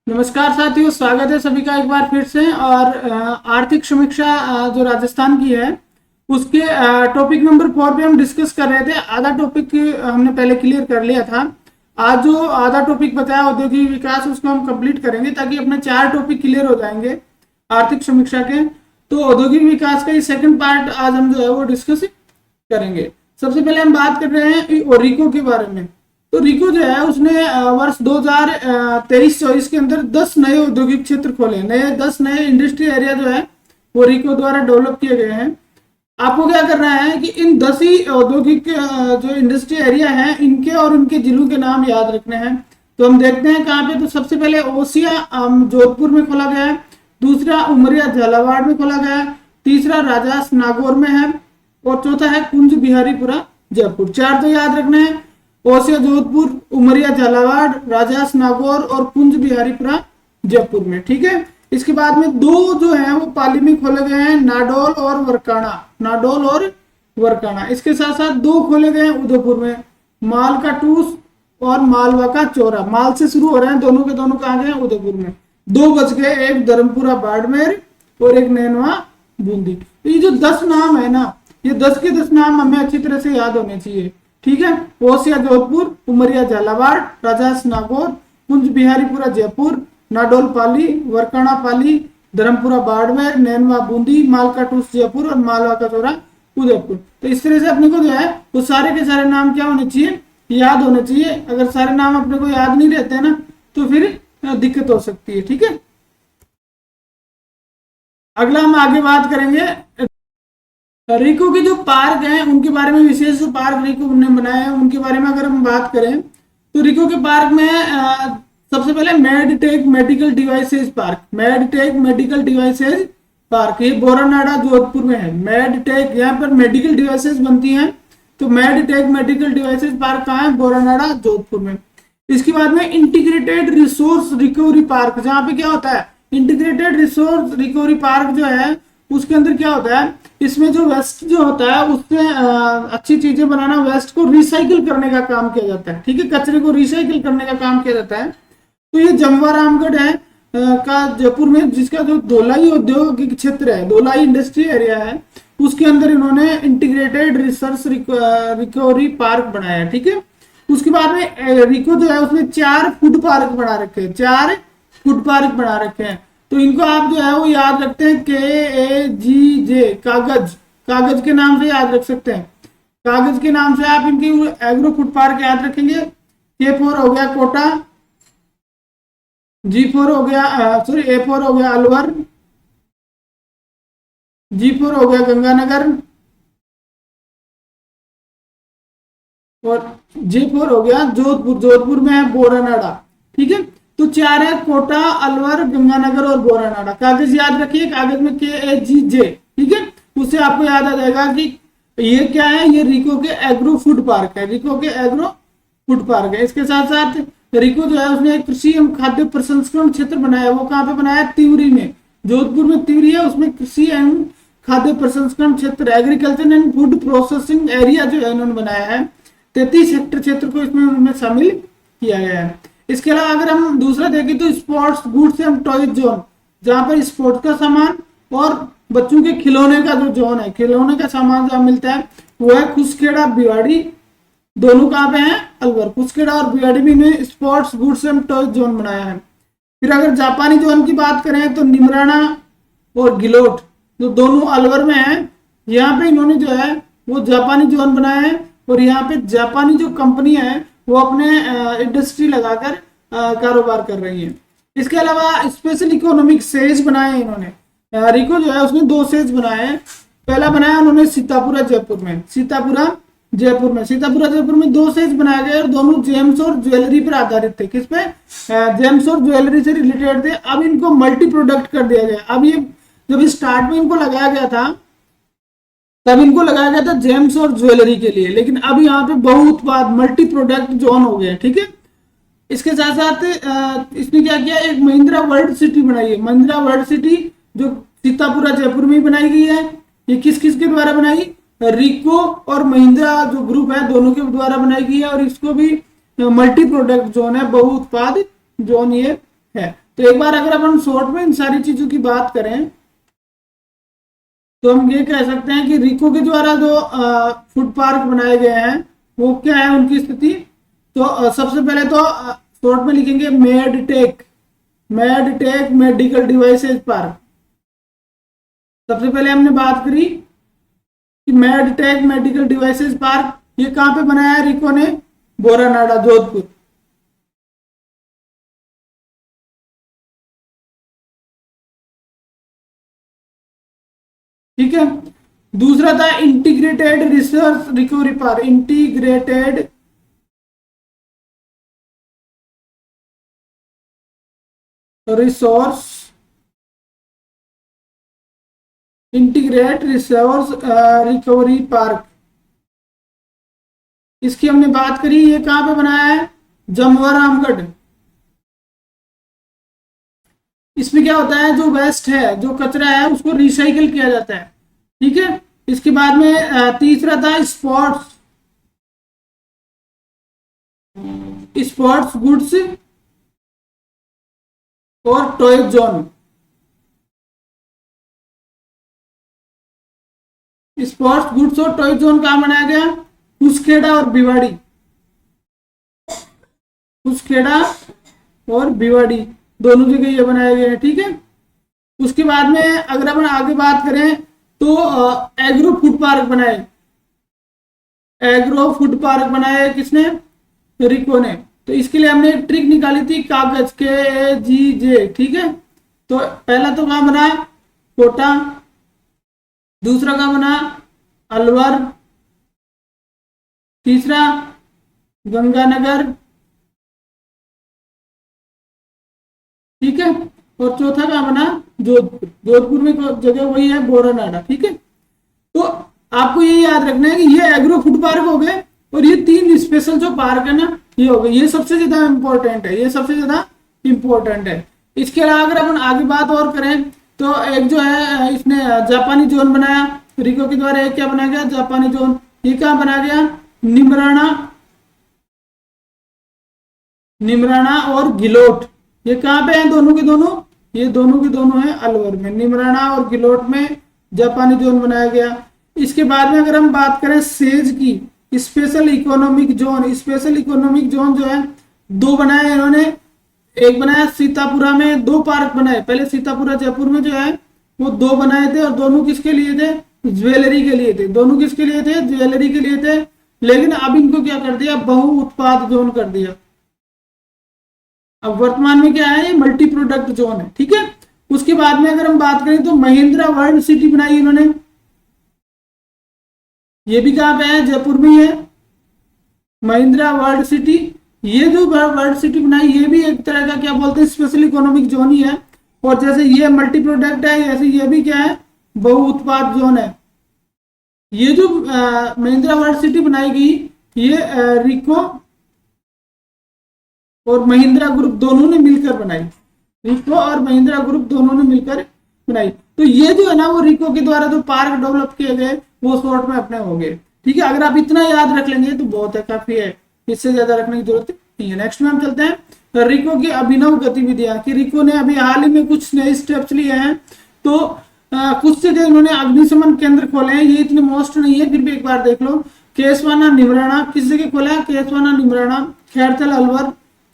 नमस्कार साथियों, स्वागत है सभी का एक बार फिर से। और आर्थिक समीक्षा जो राजस्थान की है उसके टॉपिक नंबर 4 पे हम डिस्कस कर रहे थे। आधा टॉपिक हमने पहले क्लियर कर लिया था। आज जो आधा टॉपिक बचा है औद्योगिक विकास, उसको हम कंप्लीट करेंगे ताकि अपने 4 टॉपिक क्लियर हो जाएंगे आर्थिक समीक्षा के। तो औद्योगिक विकास का ये सेकंड पार्ट आज हम जो है वो डिस्कस करेंगे। सबसे पहले हम बात कर रहे हैं रिको के बारे में। तो रिको जो है उसने वर्ष 2023-24 के अंदर 10 नए औद्योगिक क्षेत्र खोले, 10 नए इंडस्ट्री एरिया जो है वो रिको द्वारा डेवलप किए गए हैं। आपको क्या करना है कि इन 10 ही औद्योगिक जो इंडस्ट्री एरिया हैं इनके और उनके जिलों के नाम याद रखने हैं। तो हम देखते हैं कहाँ पे। तो सबसे पहले ओसिया जोधपुर में खोला गया है, दूसरा उमरिया झालावाड़ में खोला गया है, तीसरा राजस नागौर में है और चौथा है कुंज बिहारीपुरा जयपुर। 4 तो याद रखने हैं, ओसिया जोधपुर, उमरिया झालावाड़, राजस नागौर और कुंज बिहारीपुरा जयपुर में। ठीक है। इसके बाद में 2 जो है वो पाली में खोले गए हैं, नाडोल और वरकाना। नाडोल और वरकाना। इसके साथ साथ 2 खोले गए हैं उदयपुर में, माल का टूस और मालवा का चौरा। माल से शुरू हो रहे हैं, दोनों के दोनों कहाँ गए? उदयपुर में। 2 बच गए, एक धर्मपुरा बाड़मेर और एक नैनवा बूंदी। तो ये जो 10 नाम है ना, ये 10 के 10 नाम हमें अच्छी तरह से याद होने चाहिए। ठीक है। ओसिया जोधपुर, उमरिया झालावाड़, राजस नागौर, कुंज बिहारीपुरा जयपुर, नाडोल पाली, वरकाना पाली, धर्मपुरा बाड़मेर, नैनवा बूंदी, मालका टूस जयपुर और मालवा का चौरा उदयपुर। तो इस तरह से अपने को जो है वो सारे के सारे नाम क्या होने चाहिए? याद होने चाहिए। अगर सारे नाम अपने को याद नहीं रहते हैं ना तो फिर दिक्कत हो सकती है। ठीक है। अगला हम आगे बात करेंगे रिको के जो पार्क हैं उनके बारे में। विशेष जो पार्क रिको ने बनाए हैं उनके बारे में अगर हम बात करें तो रिको के पार्क में सबसे पहले medtech medical devices park. Medtech medical devices park ये बोरानाडा जोधपुर में है। मेडटेक यहाँ पर मेडिकल डिवाइसेज बनती हैं, तो मेडटेक मेडिकल डिवाइसेज पार्क कहाँ है? बोरानाडा जोधपुर में। इसके बाद में इंटीग्रेटेड रिसोर्स रिकवरी पार्क, जहाँ पे क्या होता है इंटीग्रेटेड रिसोर्स रिकवरी पार्क जो है उसके अंदर क्या होता है, इसमें जो वेस्ट जो होता है उससे अच्छी चीजें बनाना, वेस्ट को रिसाइकिल करने का काम किया जाता है। ठीक है। कचरे को रिसाइकिल करने का काम किया जाता है। तो ये जमवा रामगढ़ है का जयपुर में, जिसका जो धोलाई औद्योगिक क्षेत्र है, धोलाई इंडस्ट्री एरिया है, उसके अंदर इन्होंने इंटीग्रेटेड रिसर्च रिकवरी पार्क बनाया है। ठीक है। उसके बाद में रिको जो है उसने 4 फूड पार्क बना रखे हैं, 4 फूड पार्क बना रखे हैं। तो इनको आप जो है वो याद रखते हैं KAGJ, कागज। कागज के नाम से याद रख सकते हैं। कागज के नाम से आप इनकी एग्रो फूड पार्क याद रखेंगे। K4 हो गया कोटा, G4 हो गया A4 हो गया अलवर, G4 हो गया गंगानगर और J4 हो गया जोधपुर। जोधपुर में है बोरानाडा। ठीक है। तो 4 है कोटा, अलवर, गंगानगर और बोरानाडा। कागज याद रखिए, कागज में KAGJ। ठीक है। उससे आपको याद आ जाएगा कि ये क्या है, ये रिको के एग्रो फूड पार्क है। रिको के एग्रो फूड पार्क है। इसके साथ साथ रिको जो है उसने एक कृषि एवं खाद्य प्रसंस्करण क्षेत्र बनाया। वो कहाँ पे बनाया? तिवरी में। जोधपुर में तिवरी है, उसमें कृषि एवं खाद्य प्रसंस्करण क्षेत्र, agriculture and food processing area जो है इन्होंने बनाया है। 33 हेक्टेयर क्षेत्र को इसमें उन्होंने शामिल किया गया है। इसके अलावा अगर हम दूसरा देखें तो sports goods and toy zone, जहां पर स्पोर्ट्स का सामान और बच्चों के खिलौने का जो जोन है, खिलौने का सामान जहां मिलता है वो है खुसखेड़ा भिवाड़ी। दोनों कहाँ पे हैं? अलवर। खुसखेड़ा और भिवाड़ी में इन्हें sports goods and toy zone बनाया है। फिर अगर जापानी जोन की बात करें तो निमराना और गिलोट जो दोनों अलवर में है, यहाँ पे इन्होंने जो है वो जापानी जोन बनाया है और यहाँ पे जापानी जो कंपनी है वो अपने इंडस्ट्री लगाकर कारोबार कर रही है। इसके अलावा स्पेशल इकोनॉमिक सेज बनाए इन्होंने। रिको जो है उसने 2 सेज बनाए हैं। पहला बनाया उन्होंने सीतापुरा जयपुर में। सीतापुरा जयपुर में 2 सेज बनाए गए और दोनों जेम्स और ज्वेलरी पर आधारित थे। किस पे? जेम्स और ज्वेलरी से रिलेटेड थे। अब इनको मल्टी प्रोडक्ट कर दिया गया। अब ये जब स्टार्ट में इनको लगाया गया था तब इनको लगाया गया था जेम्स और ज्वेलरी के लिए, लेकिन अब यहाँ पे बहुत बाद मल्टी प्रोडक्ट जोन हो गया। ठीक है। इसके साथ साथ इसने क्या किया, एक महिंद्रा वर्ल्ड सिटी बनाई है। महिंद्रा वर्ल्ड सिटी जो सीतापुरा जयपुर में ही बनाई गई है। ये किस किस के द्वारा बनाई? रिको और महिंद्रा जो ग्रुप है दोनों के द्वारा बनाई गई है और इसको भी मल्टी प्रोडक्ट जोन है, बहु उत्पाद जोन ये है। तो एक बार अगर अपन शॉर्ट में इन सारी चीजों की बात करें तो हम ये कह सकते हैं कि रिको के द्वारा जो फूड पार्क बनाए गए हैं वो क्या है उनकी स्थिति। तो सबसे पहले तो शॉर्ट में लिखेंगे medtech, medtech medical devices park. सबसे पहले हमने बात करी कि मेडटेक मेडिकल डिवाइसेज पार्क, ये कहां पे बनाया है रिको ने, बोरानाडा जोधपुर। ठीक है। दूसरा था integrated research recovery park, integrated resource integrate resource recovery park, इसकी हमने बात करी। ये कहां पे बनाया है, जमुआ रामगढ़। इसमें क्या होता है, जो वेस्ट है, जो कचरा है, उसको रिसाइकिल किया जाता है। ठीक है। इसके बाद में तीसरा था स्पोर्ट्स, स्पोर्ट्स गुड्स और टॉय जोन। स्पोर्ट्स गुड्स और टॉय जोन कहां बनाया गया, कुसखेड़ा और भिवाड़ी, कुसखेड़ा और भिवाड़ी दोनों जगह ये बनाए गए हैं। ठीक है। उसके बाद में अगर अपन आगे बात करें तो एग्रो फूड पार्क बनाए, एग्रो फूड पार्क बनाए किसने, रिको ने। तो इसके लिए हमने एक ट्रिक निकाली थी, कागज KAGJ। ठीक है। तो पहला तो कहां बना, कोटा, दूसरा कहां बना, अलवर, तीसरा गंगानगर, ठीक है, और चौथा कहां बना, जोधपुर। जोधपुर में जगह वही है, बोरानाडा। ठीक है। तो आपको ये याद रखना है कि ये एग्रो फूड पार्क हो गए और ये तीन स्पेशल जो पार्क है ना ये हो गए, ये सबसे ज्यादा इंपॉर्टेंट है, ये सबसे ज्यादा इंपॉर्टेंट है। इसके अलावा अगर अपन आगे बात और करें तो एक जो है इसने जापानी जोन बनाया रिको के द्वारा, एक क्या बनाया गया, जापानी जोन। ये कहां बनाया गया, निमराना, निमराना और गिलोट। ये कहां पे हैं दोनों के दोनों, ये दोनों के दोनों हैं अलवर में, निमराना और गिलोट में जापानी जोन बनाया गया। इसके बाद में अगर हम बात करें सेज की, special economic zone, special economic zone जो है दो बनाए इन्होंने, एक बनाया सीतापुरा में, दो पार्क बनाए। पहले सीतापुरा जयपुर में जो है वो दो बनाए थे और दोनों किसके लिए थे, ज्वेलरी के लिए थे। दोनों किसके लिए थे, ज्वेलरी के लिए थे। लेकिन अब इनको क्या कर दिया, बहु उत्पाद जोन कर दिया। अब वर्तमान में क्या है, ये मल्टी प्रोडक्ट जोन है। ठीक है। उसके बाद में अगर हम बात करें तो महिंद्रा वर्ल्ड सिटी बनाई इन्होंने, ये भी कहां पे है, जयपुर में है, महिंद्रा वर्ल्ड सिटी। ये जो वर्ल्ड सिटी बनाई ये भी एक तरह का क्या बोलते हैं, स्पेशल इकोनॉमिक जोन ही है। और जैसे ये मल्टी प्रोडक्ट है, जैसे ये भी क्या है, बहु उत्पाद जोन है। ये जो महिंद्रा वर्ल्ड सिटी बनाई गई ये रिको और महिंद्रा ग्रुप दोनों ने मिलकर बनाई, रिको और महिंद्रा ग्रुप दोनों ने मिलकर बनाई। तो ये जो है ना वो रिको के द्वारा जो पार्क डेवलप किए गए वो शॉर्ट में अपने हो गए। ठीक है। अगर आप इतना याद रख लेंगे तो बहुत है, काफी है, इससे ज्यादा रखने की जरूरत नहीं है। नेक्स्ट में हम चलते हैं रिको की अभिनव गतिविधियां, कि रिको ने अभी हाल ही में कुछ नए स्टेप्स लिए हैं। तो कुछ जगह उन्होंने अग्निशमन केंद्र खोले हैं, ये इतने मोस्ट नहीं है, फिर भी एक बार देख लो। केसवाना निमराना किस जगह खोला है, केसवाना निमराना, खैरथल अलवर,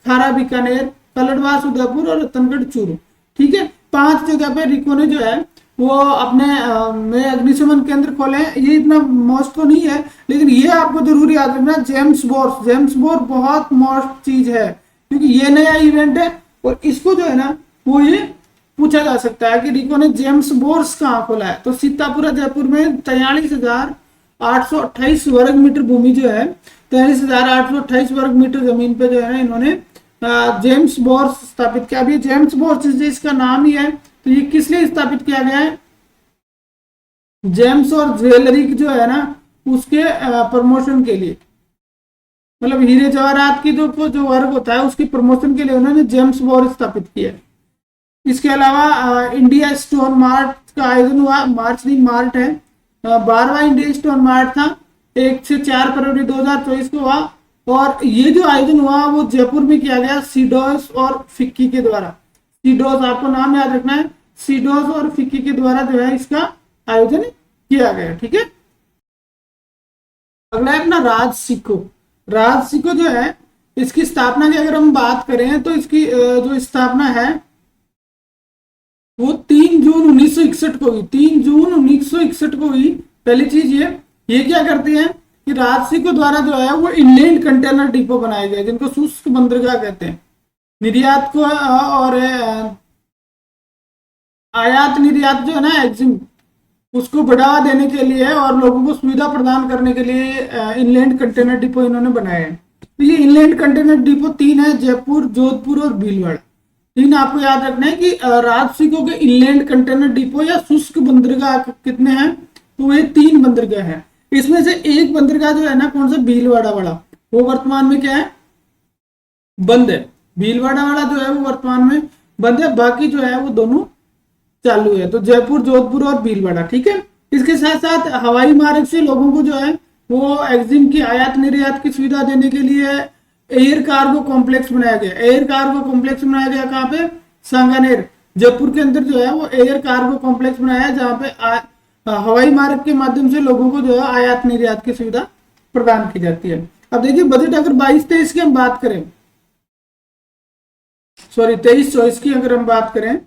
खारा बीकानेर, कलड़वास उदयपुर और रतनगढ़ चूरू। ठीक है। 5 जगह पे रिको ने जो है वो अपने में अग्निशमन केंद्र खोले हैं। ये इतना मोस्ट तो नहीं है, लेकिन ये आपको जरूर याद रखना, जेम्स बोर, जेम्स बोर बहुत मोस्ट चीज है, क्योंकि ये नया इवेंट है और इसको जो है ना वो ये पूछा जा सकता है कि रिको ने जेम्स बोर्स कहाँ खोला है। तो सीतापुरा जयपुर में 43,828 वर्ग मीटर भूमि जो है, 43,828 वर्ग मीटर जमीन पे जो है इन्होंने जेम्स बोर्स स्थापित किया। अभी जेम्स बोर्स इसका नाम ही है, तो ये किस लिए स्थापित किया गया है, जेम्स और ज्वेलरी जो है ना उसके प्रमोशन के लिए, मतलब हीरे जवाहरात की जो वर्ग होता है उसकी प्रमोशन के लिए उन्होंने जेम्स बोर्स स्थापित किया। इसके अलावा इंडिया स्टोन मार्ट का आयोजन हुआ, मार्च है 12वां इंडिया स्टोन मार्ट था, 1 से 4 फरवरी 2024 को हुआ। और ये जो आयोजन हुआ वो जयपुर में किया गया, सीडोस और फिक्की के द्वारा, सीडोस, आपको नाम याद रखना है, सीडोस और फिक्की के द्वारा जो है इसका आयोजन किया गया। ठीक है, अगला है अपना राजसिको। राजसिको जो है इसकी स्थापना की अगर हम बात करें तो इसकी जो स्थापना है वो 3 जून 1961 को हुई। 3 जून 1961 को हुई। पहली चीज ये क्या करते हैं कि राजसिको द्वारा जो है वो इनलैंड कंटेनर डिपो बनाए गए, जिनको शुष्क बंदरगाह कहते हैं। निर्यात को और आयात निर्यात जो है ना एक्जिम, उसको बढ़ावा देने के लिए और लोगों को सुविधा प्रदान करने के लिए इनलैंड कंटेनर डिपो इन्होंने बनाए हैं। तो ये इनलैंड कंटेनर डिपो 3 है, जयपुर, जोधपुर और भीलवाड़ा। 3 आपको याद रखना है कि राजसिको के इनलैंड कंटेनर डिपो या शुष्क बंदरगाह कितने हैं, तो ये 3 बंदरगाह हैं। इसमें से एक बंदरगाह जो है ना, कौन सा, भीलवाड़ा वाला, वो वर्तमान में क्या है, बंद है। भीलवाड़ा वाला जो है वो वर्तमान में बंद है, बाकी जो है वो दोनों चालू है। तो जयपुर, जोधपुर और भीलवाड़ा। ठीक है, इसके साथ साथ हवाई मार्ग से लोगों को जो है वो एक्जिम की आयात निर्यात की सुविधा देने के लिए एयर कार्गो कॉम्प्लेक्स बनाया गया। एयर कार्गो कॉम्प्लेक्स बनाया गया कहाँ पे, सांगानेर, जयपुर के अंदर जो है वो एयर कार्गो कॉम्प्लेक्स बनाया है, जहाँ पे हवाई मार्ग के माध्यम से लोगों को जो है आयात निर्यात की सुविधा प्रदान की जाती है। अब देखिए बजट अगर 22-23 की हम बात करें, सॉरी 23-24 की अगर हम बात करें,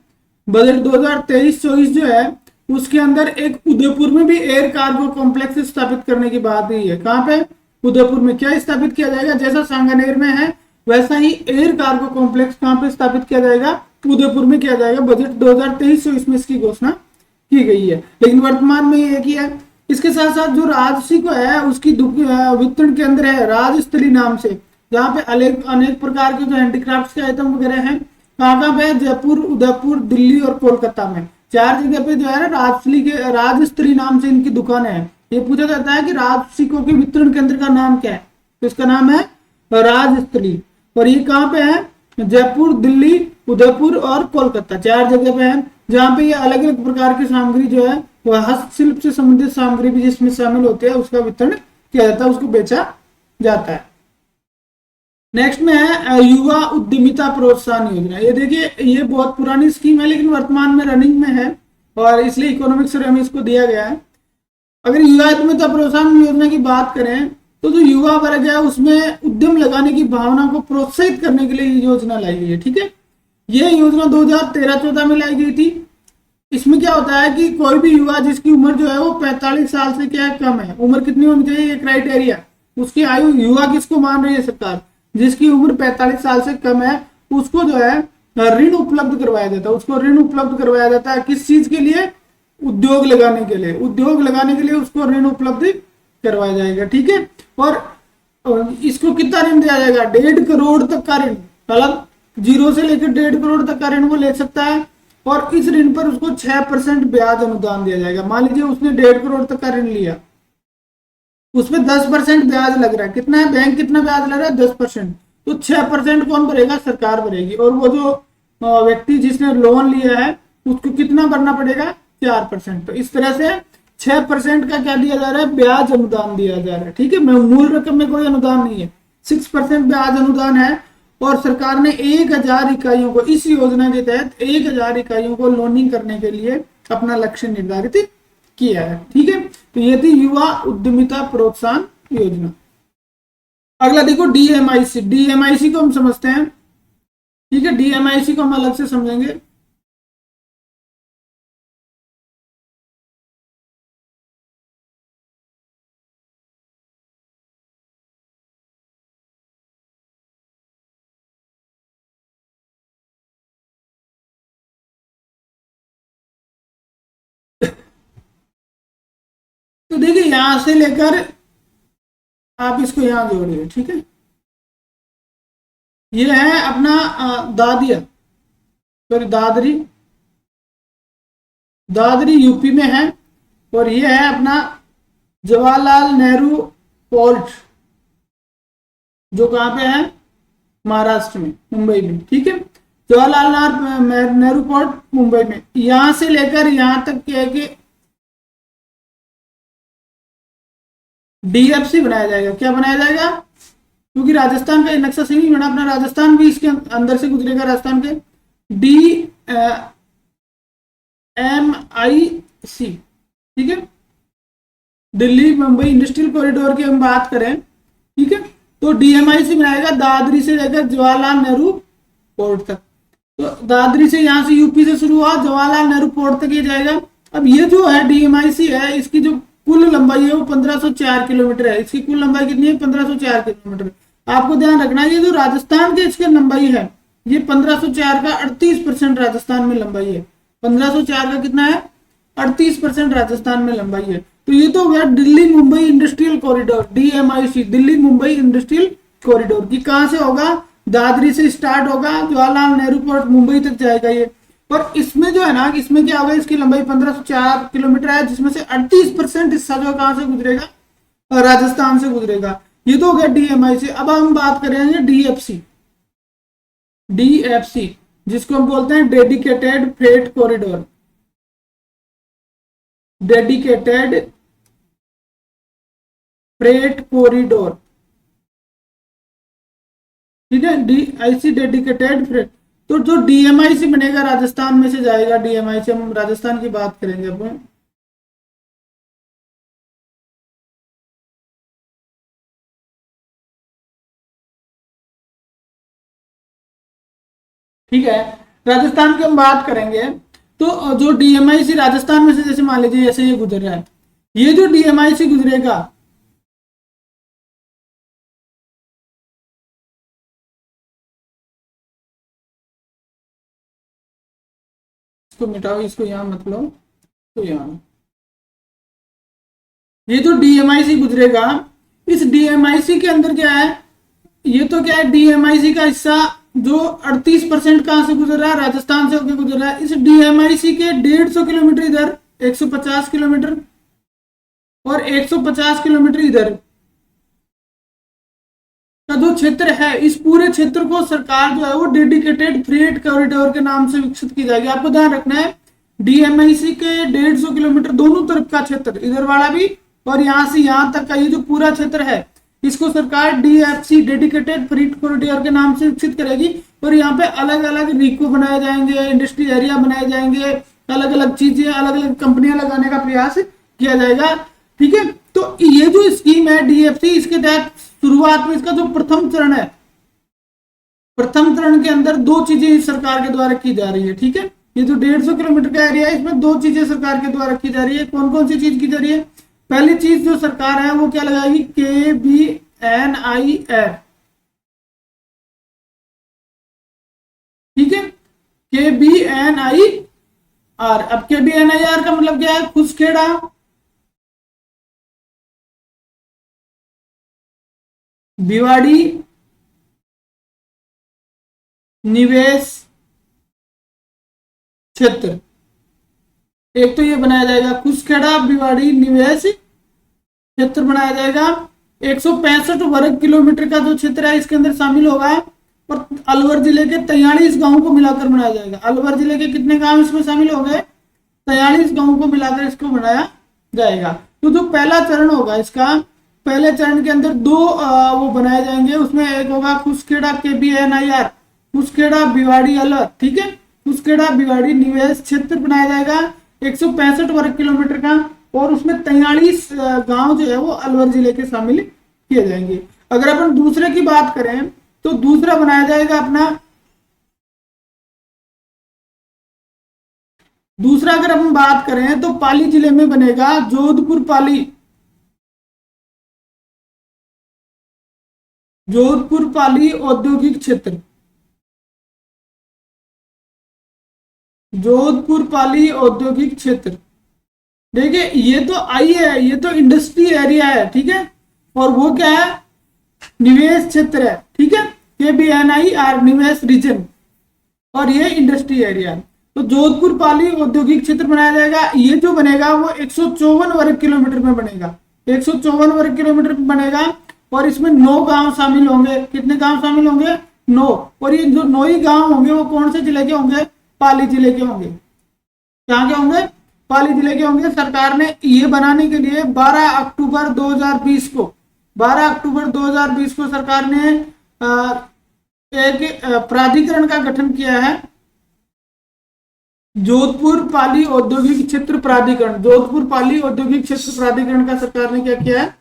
बजट 2023-24 जो है उसके अंदर एक उदयपुर में भी एयर कार्गो कॉम्प्लेक्स स्थापित करने की बात हुई है। कहां पे, उदयपुर में। क्या स्थापित किया जाएगा, जैसा सांगानेर में है वैसा ही एयर कार्गो कॉम्प्लेक्स कहां पे स्थापित किया जाएगा, उदयपुर में किया जाएगा। बजट 2023-24 में इसकी घोषणा की गई है, लेकिन वर्तमान में ये किया है। इसके साथ साथ जो राजसिको है उसकी वितरण केंद्र है राजस्थली नाम से, जहाँ पे अनेक प्रकार के जो हैंडीक्राफ्ट के आइटम वगैरह हैं। कहाँ पे, जयपुर, उदयपुर, दिल्ली और कोलकाता में। 4 जगह पे जो है ना राजस्थली नाम से इनकी दुकान है। ये पूछा जाता है कि राजसिको के वितरण केंद्र का नाम क्या है, तो इसका नाम है राजस्थली। और ये कहाँ पे है, जयपुर, दिल्ली, उदयपुर और कोलकाता, 4 जगह पे है, जहाँ पे ये अलग अलग प्रकार की सामग्री जो है वह हस्तशिल्प से संबंधित सामग्री भी जिसमें शामिल होती है उसका वितरण किया जाता है, उसको बेचा जाता है। नेक्स्ट में है युवा उद्यमिता प्रोत्साहन योजना। ये देखिए ये बहुत पुरानी स्कीम है लेकिन वर्तमान में रनिंग में है और इसलिए इकोनॉमिक्स सर्वे में इसको दिया गया है। अगर युवा उद्यमिता प्रोत्साहन योजना की बात करें तो जो युवा वर्ग है उसमें उद्यम लगाने की भावना को प्रोत्साहित करने के लिए ये योजना लाई गई है। ठीक है, ये योजना 2013-14 में लाई गई थी। इसमें क्या होता है कि कोई भी युवा जिसकी उम्र जो है वो 45 साल से क्या कम है, उम्र कितनी होनी चाहिए, ये क्राइटेरिया, उसकी आयु, युवा किसको मान रही है सरकार, जिसकी उम्र 45 साल से कम है उसको जो है ऋण उपलब्ध करवाया जाता है। उसको ऋण उपलब्ध करवाया जाता है किस चीज के लिए, उद्योग लगाने के लिए। उद्योग लगाने के लिए उसको ऋण उपलब्ध करवाया जाएगा। ठीक है, और इसको कितना ऋण दिया जाएगा, 1.5 करोड़ तक का ऋण, मतलब 0 से लेकर 1.5 करोड़ तक का ऋण वो ले सकता है और इस ऋण पर उसको 6% ब्याज अनुदान दिया जाएगा। मान लीजिए उसने 1.5 करोड़ तक का ऋण लिया, उसमें 10% ब्याज लग रहा है, कितना है, बैंक कितना ब्याज लग रहा है, 10%, तो 6% कौन भरेगा, सरकार भरेगी। और वो जो व्यक्ति जिसने लोन लिया है उसको कितना भरना पड़ेगा, 4%। तो इस तरह से 6% का क्या दिया जा रहा है, ब्याज अनुदान दिया जा रहा है। ठीक है, मूल रकम में कोई अनुदान नहीं है, 6% ब्याज अनुदान है। और सरकार ने 1000 इकाइयों को, इस योजना के तहत 1000 इकाइयों को लोनिंग करने के लिए अपना लक्ष्य निर्धारित किया है। ठीक है, तो ये थी युवा उद्यमिता प्रोत्साहन योजना। अगला देखो डीएमआईसी। डीएमआईसी को हम समझते हैं। ठीक है, डीएमआईसी को हम अलग से समझेंगे। तो देखिए यहां से लेकर आप इसको यहां जोड़िए। ठीक है, ये है अपना दादिया, सॉरी दादरी, दादरी यूपी में है। और ये है अपना जवाहरलाल नेहरू पोर्ट, जो कहां पे है, महाराष्ट्र में, मुंबई में। ठीक है, जवाहरलाल नेहरू पोर्ट मुंबई में। यहां से लेकर यहां तक क्या है कि डीएफसी बनाया जाएगा। क्या बनाया जाएगा, क्योंकि राजस्थान का नक्शा सही नहीं बना अपना, राजस्थान भी इसके अंदर से गुजरेगा, राजस्थान के। डी एम आई सी, ठीक है, दिल्ली मुंबई इंडस्ट्रियल कॉरिडोर की हम बात करें, ठीक है, तो डीएमआईसी बनाएगा दादरी से लेकर जवाहरलाल नेहरू पोर्ट तक। तो दादरी से यहाँ से यूपी से शुरू हुआ, जवाहरलाल नेहरू पोर्ट तक ये जाएगा। अब ये जो है डीएमआईसी है, इसकी जो कुल लंबाई है वो 1504 किलोमीटर है। इसकी कुल लंबाई कितनी है? 1504 किलोमीटर। आपको ध्यान रखना है ये जो राजस्थान के इसकी लंबाई है, ये 1504 का 38% राजस्थान में लंबाई है। 1504 का कितना है? 38% राजस्थान में लंबाई है। तो ये तो हो गया Delhi Mumbai industrial corridor, DMIC, Delhi Mumbai industrial corridor की कहां से होगा? दादरी से स्टार्ट होगा, जवाहरलाल नेहरू पोर्ट मुंबई तक जाएगा ये। और इसमें जो है ना, इसमें क्या होगा, इसकी लंबाई 1504 किलोमीटर है, जिसमें से 38% हिस्सा जो कहां से गुजरेगा? राजस्थान से गुजरेगा। ये तो हो गया डीएमआईसी। अब हम बात करेंगे डीएफसी, डीएफसी जिसको हम बोलते हैं dedicated freight corridor, dedicated freight corridor, ठीक है, डीआईसी डेडिकेटेड फ्रेट। तो जो डीएमआईसी बनेगा राजस्थान में से जाएगा, डीएमआईसी, हम राजस्थान की बात करेंगे अब, ठीक है, राजस्थान की हम बात करेंगे। तो जो डीएमआईसी राजस्थान में से, जैसे मान लीजिए ऐसे ये गुजर रहा है, ये जो डीएमआईसी गुजरेगा, इसको मिटाओ, इसको यहां मत लो, तो यहां ये जो डीएमआईसी गुजरेगा, इस डीएमआईसी के अंदर क्या है? ये तो क्या है, डीएमआईसी का हिस्सा जो 38% कहां से गुजर रहा है? राजस्थान से होकर गुजर रहा है। इस डीएमआईसी के 150 किलोमीटर इधर, 150 किलोमीटर और 150 किलोमीटर इधर का जो क्षेत्र है, इस पूरे क्षेत्र को सरकार जो है वो डेडिकेटेड फ्रेट कॉरिडोर के नाम से विकसित की जाएगी। आपको ध्यान रखना है, डीएमआईसी के 150 किलोमीटर दोनों तरफ का क्षेत्र, इधर वाला भी और यहां से यहां तक का ये जो पूरा क्षेत्र है, इसको सरकार डीएफसी डेडिकेटेड फ्रेट कॉरिडोर के नाम से विकसित करेगी। और यहाँ पे अलग अलग रीको बनाए जाएंगे, इंडस्ट्री एरिया बनाए जाएंगे, अलग अलग चीजें, अलग अलग कंपनियां लगाने का प्रयास किया जाएगा, ठीक है। तो ये जो स्कीम है डीएफसी, इसके तहत शुरुआत में इसका जो प्रथम चरण है, प्रथम चरण के अंदर दो चीजें सरकार के द्वारा की जा रही है, ठीक है। ये जो 150 किलोमीटर का एरिया है, इसमें दो चीजें सरकार के द्वारा की जा रही है। कौन कौन सी चीज की जा रही है? पहली चीज जो सरकार है वो क्या लगाएगी? KBNIR, ठीक है, KBNIR। अब KBNIR का मतलब क्या है? खुसखेड़ा, भिवाड़ी निवेश क्षेत्र। एक तो ये बनाया जाएगा खुसखेड़ा भिवाड़ी निवेश क्षेत्र बनाया जाएगा। 165 वर्ग किलोमीटर का जो क्षेत्र है इसके अंदर शामिल होगा और अलवर जिले के 43 गांवों को मिलाकर बनाया जाएगा। अलवर जिले के कितने गांव इसमें शामिल हो गए? 43 गांवों को मिलाकर इसको बनाया जाएगा। तो जो पहला चरण होगा इसका, पहले चरण के अंदर दो वो बनाए जाएंगे, उसमें एक होगा खुसखेड़ा KBNIR, खुसखेड़ा भिवाड़ी अलवर, ठीक है, खुसखेड़ा भिवाड़ी निवेश क्षेत्र बनाया जाएगा 165 वर्ग किलोमीटर का, और उसमें 43 गांव जो है वो अलवर जिले के शामिल किए जाएंगे। अगर अपन दूसरे की बात करें तो दूसरा बनाया जाएगा अपना, दूसरा अगर हम बात करें तो पाली जिले में बनेगा जोधपुर पाली, जोधपुर पाली औद्योगिक क्षेत्र, जोधपुर पाली औद्योगिक क्षेत्र। देखिए ये तो आई है, ये तो इंडस्ट्री एरिया है, ठीक है, और वो क्या है? निवेश क्षेत्र है, ठीक है, KBNIR निवेश रीजन, और ये इंडस्ट्री एरिया। तो जोधपुर पाली औद्योगिक क्षेत्र बनाया जाएगा। ये जो बनेगा वो 154 वर्ग किलोमीटर में बनेगा, 154 वर्ग किलोमीटर में बनेगा, और इसमें 9 गांव शामिल होंगे। कितने गांव शामिल होंगे? 9। और ये जो 9 ही गांव होंगे वो कौन से जिले के होंगे? पाली जिले के होंगे। कहां के होंगे? पाली जिले के होंगे। सरकार ने ये बनाने के लिए 12 अक्टूबर 2020 को, 12 अक्टूबर 2020 को सरकार ने एक प्राधिकरण का गठन किया है, जोधपुर पाली औद्योगिक क्षेत्र प्राधिकरण, जोधपुर पाली औद्योगिक क्षेत्र प्राधिकरण का सरकार ने क्या किया है,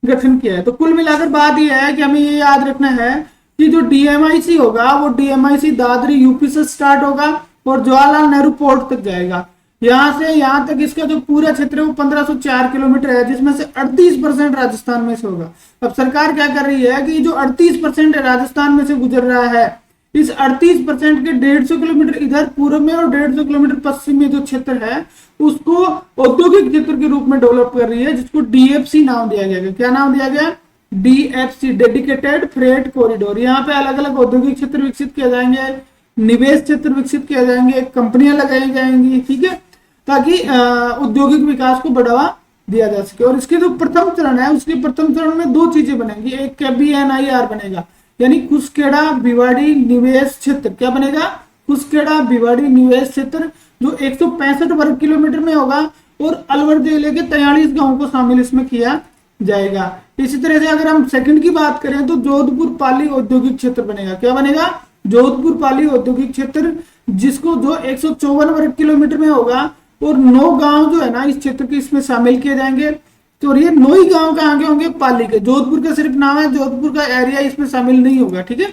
गठन किया है। तो कुल मिलाकर बात यह है कि हमें ये याद रखना है कि जो डीएमआईसी होगा वो डीएमआईसी दादरी यूपी से स्टार्ट होगा और जवाहरलाल नेहरू पोर्ट तक जाएगा। यहां से यहां तक इसका जो पूरा क्षेत्र है वो 1504 किलोमीटर है, जिसमें से 38% राजस्थान में से होगा। अब सरकार क्या कर रही है कि जो 38% राजस्थान में से गुजर रहा है, इस 38% के 150 किलोमीटर इधर पूर्व में और 150 किलोमीटर पश्चिम में जो क्षेत्र है उसको औद्योगिक क्षेत्र के रूप में डेवलप कर रही है, जिसको डीएफसी नाम दिया गया। क्या नाम दिया गया? DFC, dedicated freight corridor. यहाँ पे अलग अलग औद्योगिक क्षेत्र विकसित किए जाएंगे, निवेश क्षेत्र विकसित किए जाएंगे, कंपनियां लगाई जाएंगी, ठीक है, ताकि औद्योगिक विकास को बढ़ावा दिया जा सके। और इसके जो प्रथम चरण है, उसके प्रथम चरण में दो चीजें बनेंगी, एक KBNIR बनेगा, यानी कुसखेड़ा भिवाड़ी निवेश क्षेत्र। क्या बनेगा? कुसखेड़ा भिवाड़ी निवेश क्षेत्र, जो 165 वर्ग किलोमीटर में होगा और अलवर जिले के 43 गांवों को शामिल इसमें किया जाएगा। इसी तरह से अगर हम सेकंड की बात करें तो जोधपुर पाली औद्योगिक क्षेत्र बनेगा। क्या बनेगा? जोधपुर पाली औद्योगिक क्षेत्र, जिसको जो 154 वर्ग किलोमीटर में होगा और 9 गांव जो है ना इस क्षेत्र के इसमें शामिल किए जाएंगे। तो ये 9 ही गांव कहाँ के होंगे? पाली के। जोधपुर का सिर्फ नाम है, जोधपुर का एरिया इसमें शामिल नहीं होगा, ठीक है।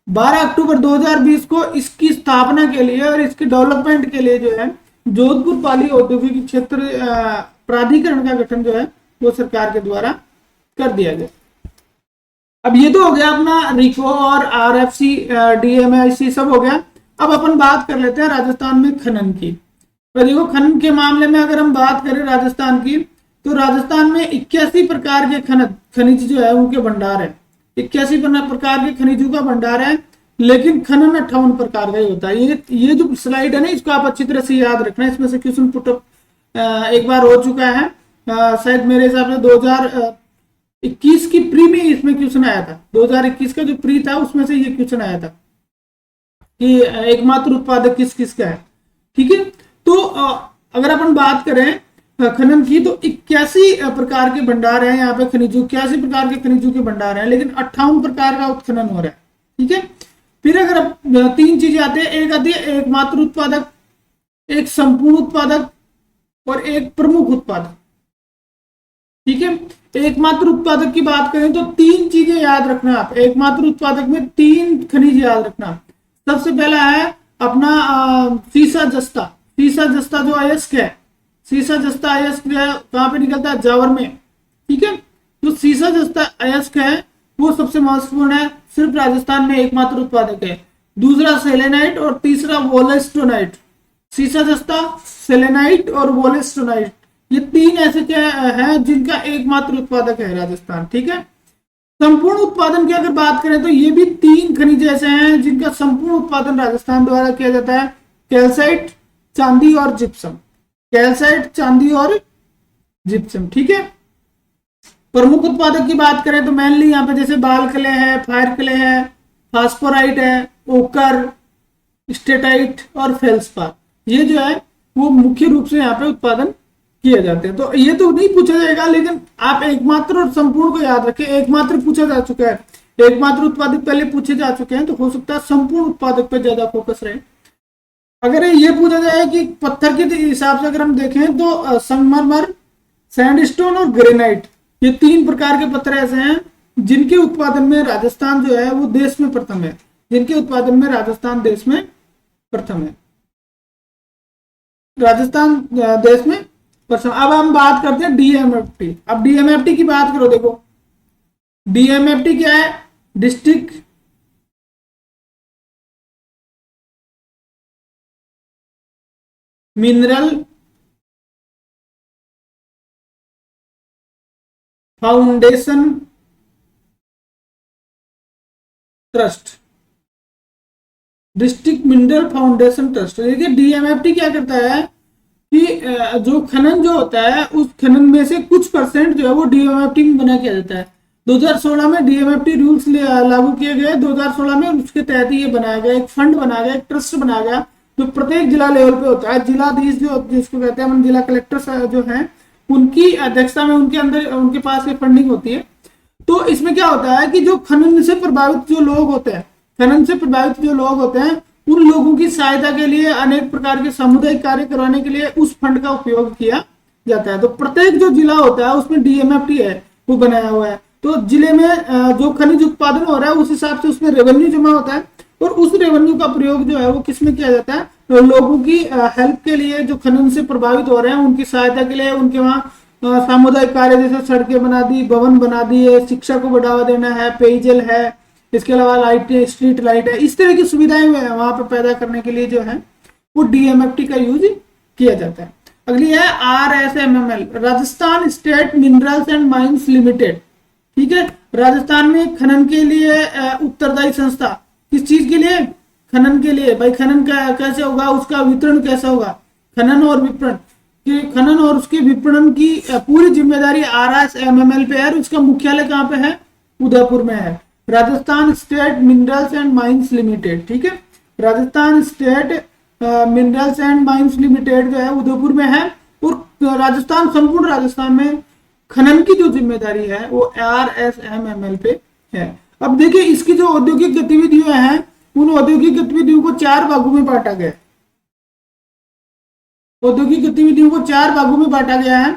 12 अक्टूबर 2020 को इसकी स्थापना के लिए और इसके डेवलपमेंट के लिए जो है जोधपुर पाली औद्योगिक क्षेत्र प्राधिकरण का गठन जो है वो सरकार के द्वारा कर दिया गया। अब ये तो हो गया अपना रिको और RFC, DMIC सब हो गया। अब अपन बात कर लेते हैं राजस्थान में खनन की। तो देखो, खनन के मामले में अगर हम बात करें राजस्थान की, तो राजस्थान में 81 प्रकार के खनिज जो है उनके भंडार है। 81 प्रकार के खनिजों का भंडार है, लेकिन खनन 58 प्रकार का ही होता है। ये जो स्लाइड है ना, इसको आप अच्छी तरह से याद रखना। इसमें से क्वेश्चन पुटअप एक बार हो चुका है, शायद मेरे हिसाब से 2021 की प्री में इसमें क्वेश्चन आया था। 2021 का जो प्री था उसमें से ये क्वेश्चन आया था कि एकमात्र उत्पादक किस किस का है, ठीक है। तो अगर अपन बात करें खनन की, तो 81 प्रकार के भंडार हैं यहाँ पे खनिजों, 81 प्रकार के खनिजों के भंडार हैं, लेकिन 58 प्रकार का उत्खनन हो रहा है, ठीक है। फिर अगर 3 चीजें आती है, एक आती है एकमात्र उत्पादक, एक संपूर्ण उत्पादक और एक प्रमुख उत्पादक, ठीक है। एकमात्र उत्पादक की बात करें तो 3 चीजें याद रखना आप। एकमात्र उत्पादक में 3 खनिज याद रखना। सबसे पहला है अपना सीसा जस्ता। सीसा जस्ता जो अयस्क है, सीसा जस्ता अयस्क जो है कहां पे निकलता है? जावर में, ठीक है। जो सीसा जस्ता अयस्क है वो सबसे महत्वपूर्ण है, सिर्फ राजस्थान में एकमात्र उत्पादक है। दूसरा सेलेनाइट और तीसरा वोलेस्टोनाइट। सीसा जस्ता, सेलेनाइट और वोलेस्टोनाइट, ये 3 ऐसे क्या है जिनका एकमात्र उत्पादक है राजस्थान, ठीक है। संपूर्ण उत्पादन की अगर बात करें तो ये भी 3 खनिज ऐसे हैं जिनका संपूर्ण उत्पादन राजस्थान द्वारा किया जाता है। कैल्साइट, चांदी और जिप्सम। कैल्साइट, चांदी और जिप्सम, ठीक है। प्रमुख उत्पादक की बात करें तो मेनली यहाँ पे जैसे बाल क्ले है, फायर क्ले है, फास्फोराइट है, ओकर, स्टेटाइट और फेल्सपार, ये जो है वो मुख्य रूप से यहाँ पे उत्पादन किए जाते हैं। तो ये तो नहीं पूछा जाएगा, लेकिन आप एकमात्र और संपूर्ण को याद रखें। एकमात्र पूछा जा चुका है, एकमात्र उत्पादक पहले पूछे जा चुके हैं, तो हो सकता है संपूर्ण उत्पादक पे ज्यादा फोकस रहे। अगर ये पूछा जाए कि पत्थर के हिसाब से अगर हम देखें तो संगमरमर, सैंडस्टोन और ग्रेनाइट, ये 3 प्रकार के पत्थर ऐसे हैं जिनके उत्पादन में राजस्थान जो है वो देश में प्रथम है। जिनके उत्पादन में राजस्थान देश में प्रथम है, राजस्थान देश में प्रथम। अब हम बात करते हैं DMFT। अब DMFT की बात करो, देखो DMFT क्या है? District mineral foundation trust. District mineral foundation trust. देखिए DMFT क्या करता है कि जो खनन जो होता है उस खनन में से कुछ परसेंट जो है वो DMFT में बना किया जाता है। 2016 में DMFT रूल्स लागू किए गए। 2016 में उसके तहत ये बनाया गया, एक फंड बनाया गया, एक ट्रस्ट बनाया गया जो प्रत्येक जिला लेवल पे होता है। जिलाधीश जो जिसको कहते हैं, जिला कलेक्टर जो है उनकी अध्यक्षता में उनके अंदर उनके पास ये फंडिंग होती है। तो इसमें क्या होता है कि जो खनन से प्रभावित जो लोग होते हैं, खनन से प्रभावित जो लोग होते हैं उन लोगों की सहायता के लिए, अनेक प्रकार के सामुदायिक कार्य करवाने के लिए उस फंड का उपयोग किया जाता है। तो प्रत्येक जो जिला होता है उसमें डीएमएफटी है वो बनाया हुआ है। तो जिले में जो खनिज उत्पादन हो रहा है उस हिसाब से उसमें रेवेन्यू जमा होता है, और उस रेवेन्यू का प्रयोग जो है वो किसमें किया जाता है, तो लोगों की हेल्प के लिए, जो खनन से प्रभावित हो रहे हैं उनकी सहायता के लिए, उनके वहाँ सामुदायिक कार्य जैसे सड़कें बना दी, भवन बना दिए, शिक्षा को बढ़ावा देना है, पेयजल है, इसके अलावा लाइट, स्ट्रीट लाइट है, इस तरह की सुविधाएं वहां पर पैदा करने के लिए जो है वो डीएमएफटी का यूज किया जाता है। अगली है RSMML, Rajasthan state minerals and mines limited. ठीक है, राजस्थान में खनन के लिए उत्तरदायी संस्था, किस चीज के लिए, खनन के लिए। भाई खनन का कैसे होगा, उसका वितरण कैसा होगा, खनन और विपणन कि खनन और उसके विपणन की पूरी जिम्मेदारी RSMML पे है। उसका मुख्यालय कहाँ पे है, उदयपुर में है, Rajasthan state minerals and mines limited. ठीक है, Rajasthan state minerals and mines limited जो है उदयपुर में है, और राजस्थान, संपूर्ण राजस्थान में खनन की जो जिम्मेदारी है वो RSMML पे है। अब देखिए इसकी जो औद्योगिक गतिविधियां हैं, उन औद्योगिक गतिविधियों को 4 भागों में बांटा गया, औद्योगिक गतिविधियों को 4 भागों में बांटा गया है।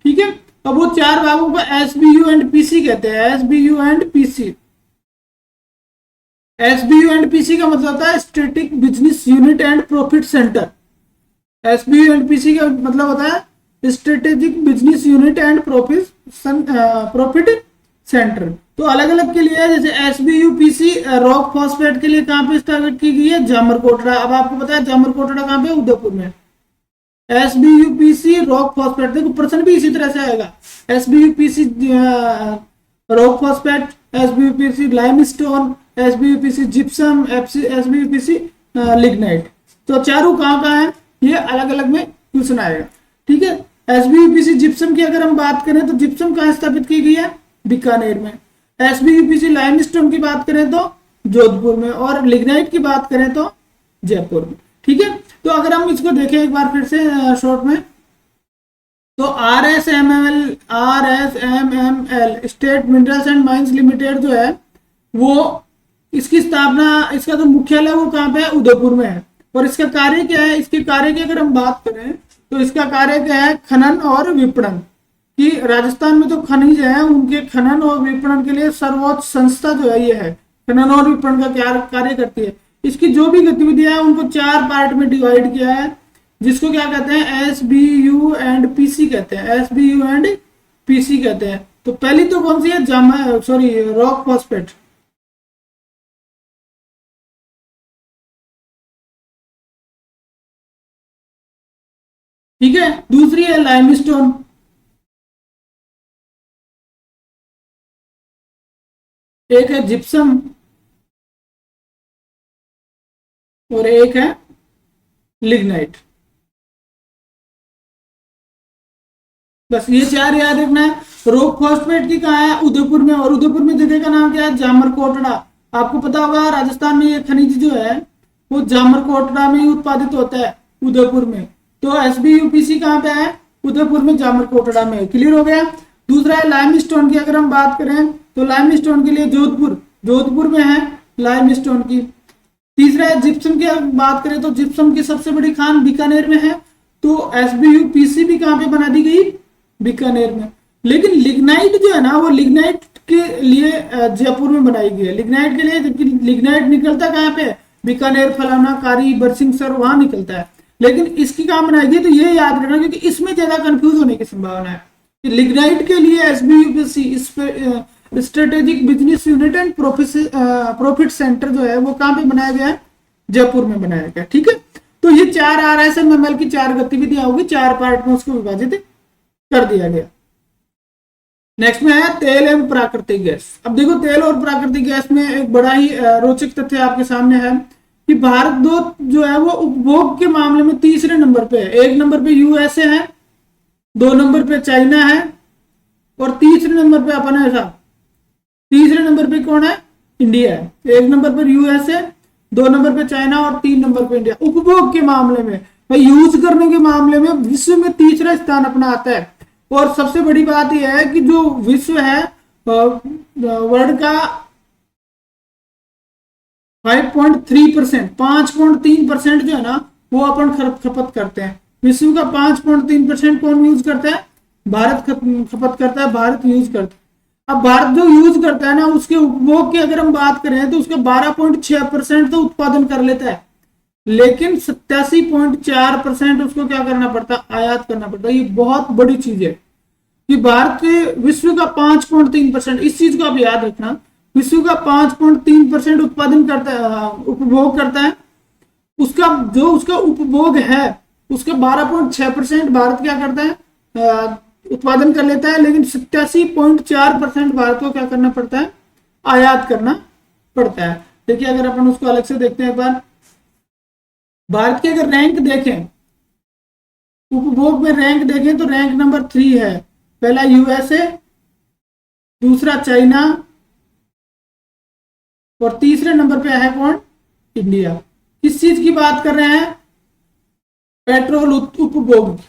ठीक है, अब वो 4 भागों को SBU एंड PC कहते हैं, SBU and PC। SBU and PC का मतलब होता है strategic business unit and profit centre. SBU and PC का मतलब होता है strategic business unit and profit centre. तो अलग अलग के लिए है, जैसे SBU PC रॉक फॉस्फेट के लिए कहां पे स्टार्ट की गई है, जामर कोटड़ा। अब आपको पता है जामर कोटड़ा कहां पे, उदयपुर में। SBU PC रॉक फॉस्फेट, देखो प्रश्न भी इसी तरह से आएगा, SBU PC rock phosphate, SBU PC limestone, SBU PC gypsum, SBU PC lignite. तो चारों कहाँ है, ये अलग अलग में क्वेश्चन आएगा। ठीक है, SBU PC जिप्सम की अगर हम बात करें तो जिप्सम कहाँ स्थापित की गई है, बीकानेर में। SBU PC लाइमस्टोन की बात करें तो जोधपुर में, और लिग्नाइट की बात करें तो जयपुर में। ठीक है, तो अगर हम इसको देखें एक बार फिर से शॉर्ट में, तो RSMML state minerals and mines limited जो है वो, इसकी स्थापना, इसका जो मुख्यालय वो कहाँ पे है, उदयपुर में है। और इसका कार्य क्या है, इसके कार्य की अगर हम बात करें तो इसका कार्य क्या है, खनन और विपणन। कि राजस्थान में जो खनिज है उनके खनन और विपणन के लिए सर्वोच्च संस्था जो है ये है, खनन और विपणन का क्या कार्य करती है। इसकी जो भी गतिविधियां हैं उनको 4 पार्ट में डिवाइड किया है, जिसको क्या कहते हैं, SBU एंड PC कहते हैं, SBU एंड PC कहते हैं। तो पहली तो कौन सी है, रॉक फॉस्फेट। ठीक है, दूसरी है लाइमस्टोन, एक है जिप्सम, और एक है लिग्नाइट। बस ये 4 याद रखना है। रॉक फॉस्फेट की कहाँ है, उदयपुर में, और उदयपुर में जगह का नाम क्या है, जामर कोटड़ा। आपको पता होगा राजस्थान में ये खनिज जो है वो जामर कोटड़ा में ही उत्पादित होता है, उदयपुर में। तो SBU PC कहाँ पे है, उदयपुर में, जामर कोटड़ा में। क्लियर हो गया। दूसरा है लाइमस्टोन की अगर हम बात करें तो लाइमस्टोन के लिए जोधपुर में है लाइमस्टोन की। तीसरा है जिप्सम की बात करें तो जिप्सम की सबसे बड़ी खान बीकानेर में है। तो SBU PC भी कहाँ पे बना दी गई, बीकानेर में। लेकिन लिग्नाइट जो है ना वो लिग्नाइट के लिए जयपुर में बनाई गई है, लिग्नाइट के लिए। जबकि लिग्नाइट निकलता कहाँ पे, बीकानेर, फलाना, कारी, बरसिंहसर वहां निकलता है। लेकिन इसकी कहाँ बनाई गई, तो ये याद रखना क्योंकि इसमें ज्यादा कंफ्यूज होने की संभावना है। लिग्नाइट के लिए SBU PC strategic business unit and profit centre जो है वो कहाँ पे बनाया गया है, जयपुर में बनाया गया। ठीक है, तो ये 4 RSMML की 4 गतिविधियां होगी, 4 पार्ट में उसको विभाजित कर दिया गया। नेक्स्ट में है तेल एवं प्राकृतिक गैस। अब देखो तेल और प्राकृतिक गैस में एक बड़ा ही रोचक तथ्य आपके सामने है कि भारत जो है वो उपभोग के मामले में तीसरे नंबर पे है। 1 नंबर पे USA है, 2 नंबर पे चाइना है, और तीसरे नंबर पे अपन है साहब, तीसरे नंबर पे कौन है, इंडिया है। 1 नंबर पर USA, 2 नंबर पे चाइना, और 3 नंबर पे इंडिया। उपभोग के मामले में, भाई यूज करने के मामले में विश्व में तीसरा स्थान अपना आता है। और सबसे बड़ी बात यह है कि जो विश्व है वर्ल्ड का 5.3%, 5.3% जो है ना वो अपन खपत करते हैं। विश्व का 5.3% कौन यूज करता है? भारत खपत करता है, भारत यूज करता है। अब भारत जो यूज करता है ना, उसके उपभोग की अगर हम बात करें तो उसका 12.6% तो उत्पादन कर लेता है, लेकिन 87.4% उसको क्या करना पड़ता है? आयात करना पड़ता है। ये बहुत बड़ी चीज है कि भारत विश्व का 5.3%, इस चीज को आप याद रखना, विश्व का 5.3% उत्पादन करता है, उपभोग करता है। उसका जो उसका उपभोग है उसका 12.6% भारत क्या करता है? उत्पादन कर लेता है, लेकिन 87.4% भारत को क्या करना पड़ता है? आयात करना पड़ता है। देखिए अगर अपन उसको अलग से देखते हैं, पर भारत के अगर रैंक देखें, उपभोग में रैंक देखें तो रैंक नंबर 3 है। पहला यूएसए, दूसरा चाइना, और तीसरे नंबर पे है कौन? इंडिया। किस चीज की बात कर रहे हैं? पेट्रोल उपभोग।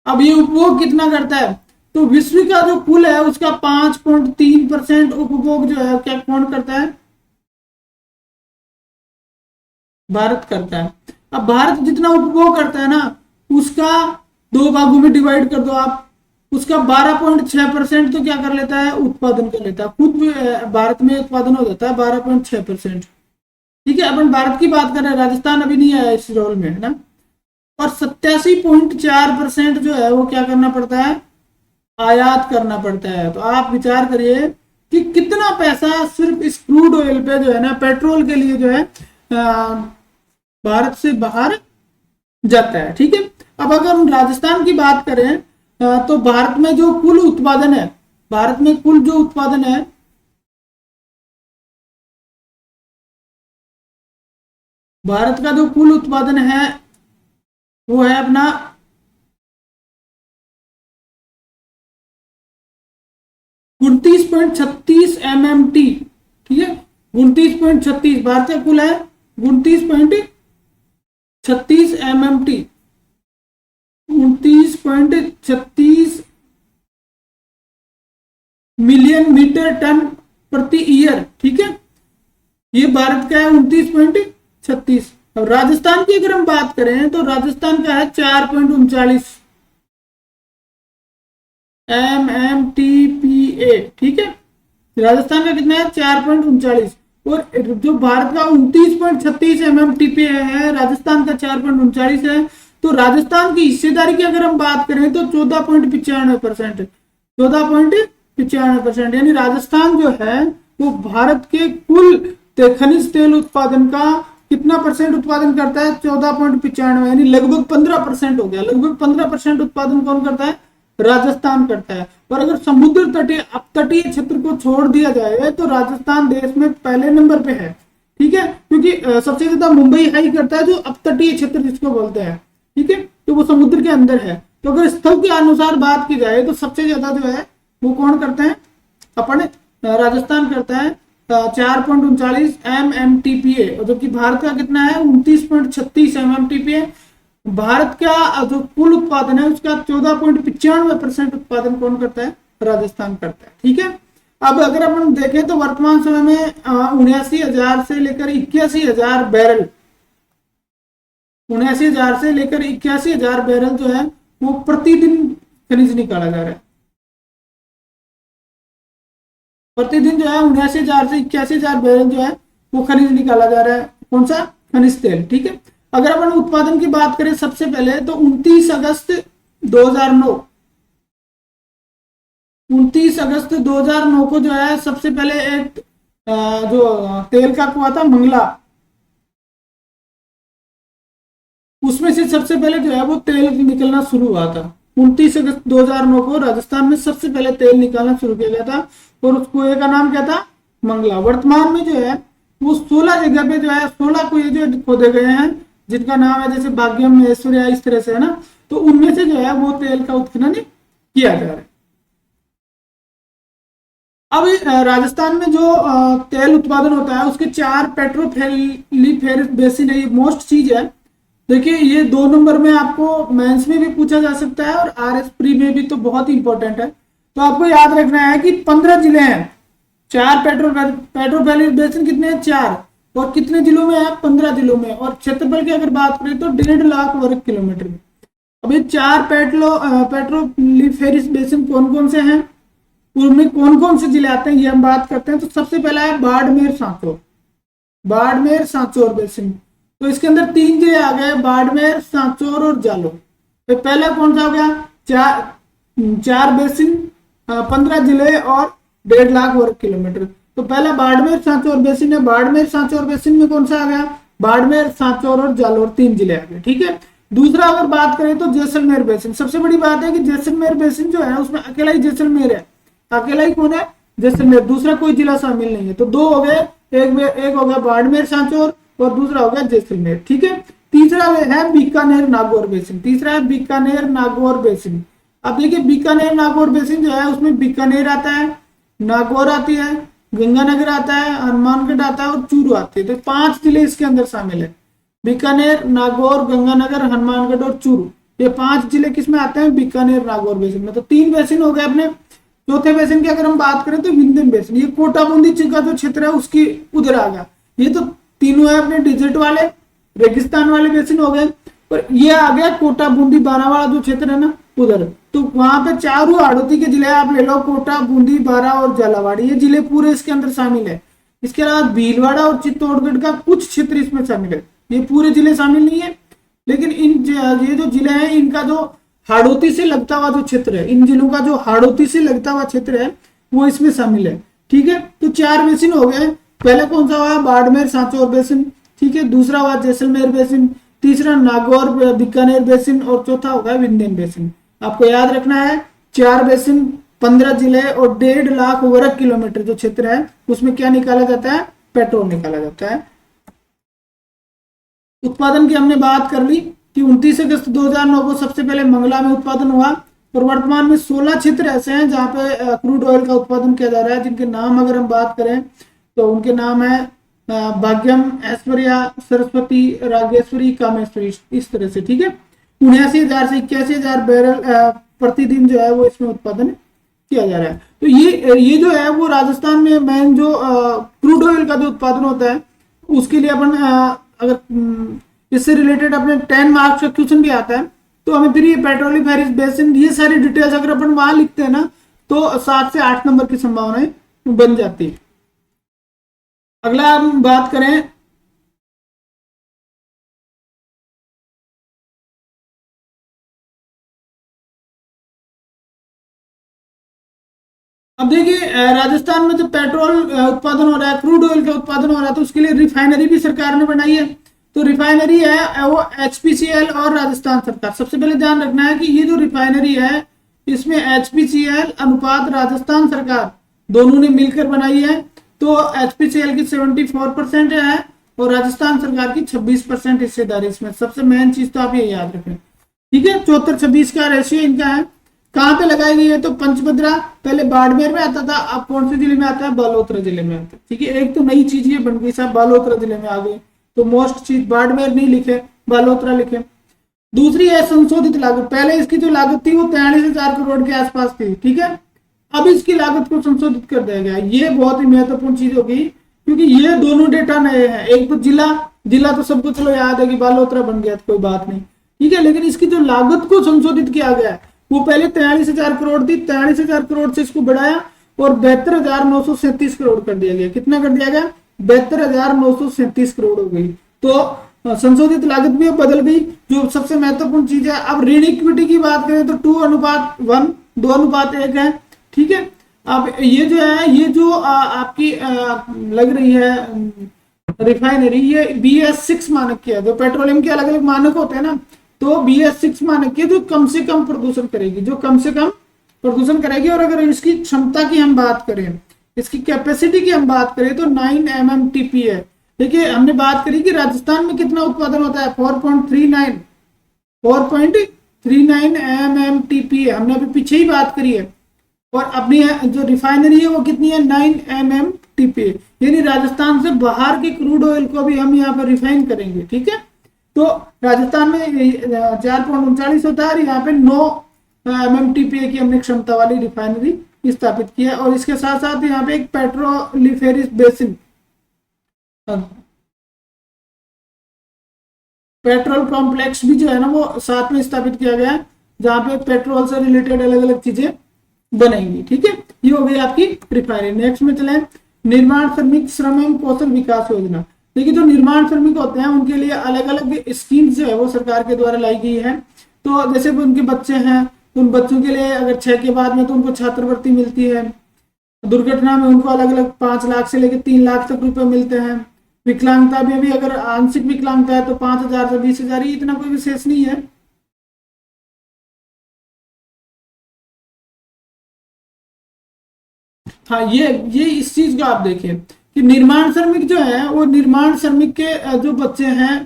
अब ये उपभोग कितना करता है? तो विश्व का जो कुल है उसका 5.3% उपभोग जो है क्या कौन करता है? भारत करता है। अब भारत जितना उपभोग करता है ना, उसका 2 भागों में डिवाइड कर दो आप, उसका 12.6% तो क्या कर लेता है? उत्पादन कर लेता है। खुद भारत में उत्पादन हो जाता है 12.6%। ठीक है, अपन भारत की बात कर रहे हैं, राजस्थान अभी नहीं आया इस रोल में, है ना। और 87.4% जो है वो क्या करना पड़ता है? आयात करना पड़ता है। तो आप विचार करिए कि कितना पैसा सिर्फ इस क्रूड ऑयल पे जो है ना, पेट्रोल के लिए जो है भारत से बाहर जाता है। ठीक है, अब अगर हम राजस्थान की बात करें तो भारत में जो कुल उत्पादन है, भारत में कुल जो उत्पादन है, भारत का जो कुल उत्पादन है वो है अपना 29.36 MMT। ठीक है, 29.36 भारत का कुल है 29.36 MMT, 29.36 मिलियन मीटर टन प्रति ईयर। ठीक है, ये भारत का है 29.36। अब राजस्थान की अगर हम बात करें तो राजस्थान का है 4.39 MMTPA। ठीक है, राजस्थान का कितना है? 4.39। और जो भारत का 29.36 MMTPA है, राजस्थान का 4.39 है। तो राजस्थान की हिस्सेदारी की अगर हम बात करें तो 14.95%, 14.95%, यानी राजस्थान जो है वो भारत के कुल खनिज तेल उत्पादन का कितना परसेंट उत्पादन करता है? 14.95, यानी लगभग 15% हो गया। लगभग 15% उत्पादन कौन करता है? राजस्थान करता है। और अगर समुद्र तटीय अपतटीय क्षेत्र को छोड़ दिया जाए तो राजस्थान देश में पहले नंबर पे है। ठीक है, क्योंकि सबसे ज्यादा मुंबई हाई करता है, जो अपतटीय क्षेत्र जिसको बोलते हैं। ठीक है, तो वो समुद्र के अंदर है। तो अगर स्थल के अनुसार बात की जाए तो सबसे ज्यादा जो है वो कौन करते हैं? अपने राजस्थान करता है 4.39 MMTPA, और जबकि भारत का कितना है? 29.36 MMTPA। भारत का जो कुल उत्पादन है उसका 14.95% उत्पादन कौन करता है? राजस्थान करता है। ठीक है, अब अगर अपन देखें तो वर्तमान समय में 79,000 से लेकर 81,000 बैरल, 79,000 से लेकर 81,000 बैरल जो है वो प्रतिदिन खनिज निकाला जा रहा है। प्रतिदिन जो है 79,000 से 81,000 बैरल जो है वो खनिज निकाला जा रहा है। कौन सा? खनिज तेल। ठीक है, अगर अपन उत्पादन की बात करें सबसे पहले तो 29 अगस्त 2009, 29 अगस्त 2009 को जो है सबसे पहले एक जो तेल का कुआं था मंगला, उसमें से सबसे पहले जो है वो तेल निकलना शुरू हुआ था। 29 अगस्त 2009 को राजस्थान में सबसे पहले तेल निकालना शुरू किया गया था, और उस कुएं का नाम क्या था? मंगला। वर्तमान में जो है वो 16 जगह पे जो है 16 कुएं जो खोदे गए हैं, जिनका नाम है जैसे भाग्यम, महेश्वरिया, इस तरह से, है ना। तो उनमें से जो है वो तेल का उत्खनन किया जा रहा है। अब राजस्थान में जो तेल उत्पादन होता है उसके 4 पेट्रोफेलिफेरस बेसिन है, ये मोस्ट चीज है। देखिए ये 2 नंबर में आपको मेंस में भी पूछा जा सकता है और RS प्री में भी, तो बहुत ही इंपॉर्टेंट है। तो आपको याद रखना है कि 15 जिले हैं, 4 पेट्रोपैलिस बेसिन कितने हैं? 4। और कितने जिलों में है? 15 जिलों में। और क्षेत्रफल की अगर बात करें तो 1.5 लाख वर्ग किलोमीटर में। अब ये 4 पेट्रोलिफेरिस बेसिन कौन कौन से हैं, उनमें कौन कौन से जिले आते हैं, ये हम बात करते हैं। तो सबसे पहला है बाड़मेर सांचौर, बाड़मेर सांचौर बेसिन। तो इसके अंदर 3 जिले आ गए, बाड़मेर, सांचौर और जालौर। तो पहला कौन सा हो गया? 4 बेसिन, 15 जिले और 1.5 लाख वर्ग किलोमीटर। तो पहला बाड़मेर सांचौर बेसिन है। बाड़मेर सांचौर बेसिन में कौन सा आ गया? बाड़मेर, सांचौर और जालौर 3 जिले आ गए, ठीक है। दूसरा अगर बात करें तो जैसलमेर बेसिन। सबसे बड़ी बात है कि जैसलमेर बेसिन जो है उसमें अकेला ही जैसलमेर है, अकेला ही कौन है? जैसलमेर, दूसरा कोई जिला शामिल नहीं है। तो 2 हो गए, एक हो गया बाड़मेर सांचौर और दूसरा हो गया जैसलमेर, ठीक है। तीसरा है बीकानेर नागौर बेसिन, तीसरा है बीकानेर नागौर बेसिन। अब देखिए बीकानेर नागौर बेसिन जो है उसमें बीकानेर आता है, नागौर आती है, गंगानगर आता है, हनुमानगढ़ आता है और चूरू आती है। तो 5 जिले इसके अंदर शामिल है, बीकानेर, नागौर, गंगानगर, हनुमानगढ़ और चूरू। ये 5 जिले किसमें आते हैं? बीकानेर नागौर बेसिन में। तो 3 बेसिन हो गए अपने। चौथे बेसिन की अगर हम बात करें तो विंध्यन बेसिन, ये कोटा बूंदी का जो क्षेत्र है उसकी उधर आ गया। ये तो तीनों है अपने डिजर्ट वाले, रेगिस्तान वाले बेसिन हो गए, और ये आ गया कोटा बूंदी बारा वाला जो क्षेत्र है ना उधर। तो वहां पे 4 हाड़ौती के जिले आप ले लो, कोटा, बूंदी, बारा और झालावाड़, ये जिले पूरे इसके अंदर शामिल है। इसके अलावा भीलवाड़ा और चित्तौड़गढ़ का कुछ क्षेत्र इसमें शामिल है, ये पूरे जिले शामिल नहीं है। लेकिन ये जो जिले हैं इनका जो हाड़ौती से लगता हुआ जो क्षेत्र है, इन जिलों का जो हाड़ौती से लगता हुआ क्षेत्र है वो इसमें शामिल है, ठीक है। तो 4 बेसिन हो गए। पहला कौन सा हुआ? बाड़मेर सांचौर बेसिन, ठीक है। दूसरा हुआ जैसलमेर बेसिन, तीसरा नागौर बीकानेर बेसिन और चौथा होगा विंध्यन बेसिन। आपको याद रखना है 4 बेसिन, 15 जिले और 1.5 लाख वर्ग किलोमीटर जो क्षेत्र है उसमें क्या निकाला जाता है? पेट्रोल निकाला जाता है। उत्पादन की हमने बात कर ली कि 29 अगस्त 2009 को सबसे पहले मंगला में उत्पादन हुआ, और वर्तमान में 16 क्षेत्र ऐसे हैं जहां पे क्रूड ऑयल का उत्पादन किया जा रहा है, जिनके नाम अगर हम बात करें तो उनके नाम है भाग्यम, ऐश्वर्या, सरस्वती, रागेश्वरी, कामेश्वरी, इस तरह से, ठीक है। 79,000 से 81,000 बैरल प्रतिदिन जो है वो इसमें उत्पादन किया जा रहा है। तो ये जो है वो राजस्थान में मेन जो क्रूड ऑयल का जो उत्पादन होता है उसके लिए अपन अगर इससे रिलेटेड अपने 10 मार्क्स का क्वेश्चन भी आता है तो हमें फिर ये पेट्रोलिफेरिस बेसिन, ये सारी डिटेल्स अगर अपन वहां लिखते हैं ना तो 7 से 8 नंबर की संभावनाएं बन जाती है। अगला हम बात करें अब देखिए राजस्थान में जो पेट्रोल उत्पादन हो रहा है, क्रूड ऑयल का उत्पादन हो रहा है, तो उसके लिए रिफाइनरी भी सरकार ने बनाई है। तो रिफाइनरी है वो एचपीसीएल और राजस्थान सरकार। सबसे पहले ध्यान रखना है कि ये जो रिफाइनरी है इसमें एचपीसीएल अनुपात राजस्थान सरकार दोनों ने मिलकर बनाई है। तो एचपीसीएल की 74% है और राजस्थान सरकार की 26% हिस्सेदारी इसमें। सबसे मेन चीज तो आप ये याद रखें, ठीक है। 74-26 का रेशियो इनका है। कहाँ पे लगाई गई है? तो पंचभद्रा पहले बाड़मेर में आता था, अब कौन से जिले में आता है? बालोतरा जिले में आता है, ठीक है। एक तो नई चीज ये बन गई साहब, बालोतरा जिले में आ गई, तो मोस्ट चीज बाड़मेर नहीं लिखे, बालोतरा लिखे। दूसरी है संशोधित लागत। पहले इसकी जो लागत थी वो 43,000 करोड़ के आसपास थी, ठीक है। अब इसकी लागत को संशोधित कर दिया गया। ये बहुत ही महत्वपूर्ण चीज होगी क्योंकि ये दोनों डेटा नए हैं। एक तो जिला तो सबको चलो याद है कि बालोतरा बन गया, तो कोई बात नहीं, ठीक है। लेकिन इसकी जो लागत को संशोधित किया गया है वो पहले 43,000 करोड़ थी, 43,000 करोड़ से इसको बढ़ाया और 72,937 करोड़ कर दिया गया। कितना कर दिया गया? 72,937 करोड़ हो गई। तो संशोधित लागत भी अब बदल गई। जो सबसे महत्वपूर्ण चीज है, अब ऋण इक्विटी की बात करें तो 2:1, 2:1 है, ठीक है। अब ये जो है, ये जो आपकी लग रही है रिफाइनरी, ये BS6 मानक की है। जो पेट्रोलियम के अलग अलग मानक होते हैं ना, तो BS6 मानक की जो कम से कम प्रदूषण करेगी, जो कम से कम प्रदूषण करेगी। और अगर इसकी क्षमता की हम बात करें, इसकी कैपेसिटी की हम बात करें तो 9 MMTP है। देखिए हमने बात करी कि राजस्थान में कितना उत्पादन होता है, 4.39 MMTP है, हमने अभी पीछे ही बात करी है। और अपनी जो रिफाइनरी है वो कितनी है? 9 MMTP, यानी राजस्थान से बाहर के क्रूड ऑयल को भी हम यहाँ पर रिफाइन करेंगे, ठीक है। तो राजस्थान में 4.39 होता है और यहाँ पे 9 MMTP की हमने क्षमता वाली रिफाइनरी स्थापित किया। और इसके साथ साथ यहाँ पे एक पेट्रोलिफेरस बेसिन, पेट्रोल कॉम्प्लेक्स भी जो है ना वो साथ में स्थापित किया गया है, जहां पे पेट्रोल से रिलेटेड अलग अलग चीजें बनेंगी। ठीक है, ये हो गई आपकी रिफाइनरी। नेक्स्ट में चले, निर्माण श्रमिक श्रम एवं कौशल विकास योजना। देखिए जो निर्माण श्रमिक होते हैं उनके लिए अलग अलग स्कीम्स जो है वो सरकार के द्वारा लाई गई है। तो जैसे उनके बच्चे हैं तो उन बच्चों के लिए अगर 6 के बाद में तो उनको छात्रवृत्ति मिलती है। दुर्घटना में उनको अलग अलग 5 लाख से लेकर 3 लाख तक रुपए मिलते हैं। विकलांगता में भी अगर आंशिक विकलांगता है तो 5,000 से 20,000, ये इतना कोई विशेष नहीं है। हाँ, ये इस चीज को आप देखिए कि निर्माण श्रमिक जो है वो निर्माण श्रमिक के जो बच्चे हैं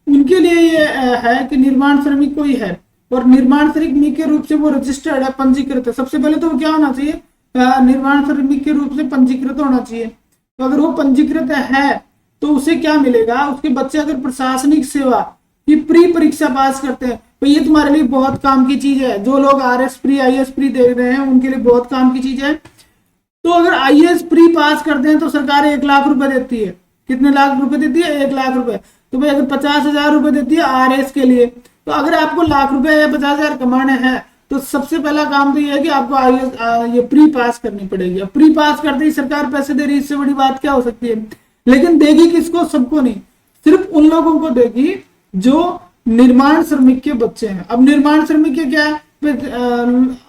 उनके लिए ये है कि निर्माण श्रमिक कोई है और निर्माण श्रमिक के रूप से वो रजिस्टर्ड है, पंजीकृत है। सबसे पहले तो वो क्या होना चाहिए, निर्माण श्रमिक के रूप से पंजीकृत होना चाहिए। तो अगर वो पंजीकृत है तो उसे क्या मिलेगा, उसके बच्चे अगर प्रशासनिक सेवा की प्री परीक्षा पास करते हैं तो ये तुम्हारे लिए बहुत काम की चीज है। जो लोग RS प्री IAS प्री दे रहे हैं उनके लिए बहुत काम की चीज है। तो अगर IAS प्री पास करते हैं तो सरकार 1 लाख रुपए देती है। कितने लाख रुपए देती है, 1 लाख रुपए। तो भाई अगर 50,000 रुपए देती है RS के लिए, तो अगर आपको लाख रुपए या 50,000 कमाने हैं तो सबसे पहला काम तो ये है कि आपको IAS ये प्री पास करनी पड़ेगी। प्री पास करते ही सरकार पैसे दे रही है, इससे बड़ी बात क्या हो सकती है। लेकिन देगी किसको, सबको नहीं, सिर्फ उन लोगों को देगी जो निर्माण श्रमिक के बच्चे हैं। अब निर्माण श्रमिक के क्या है,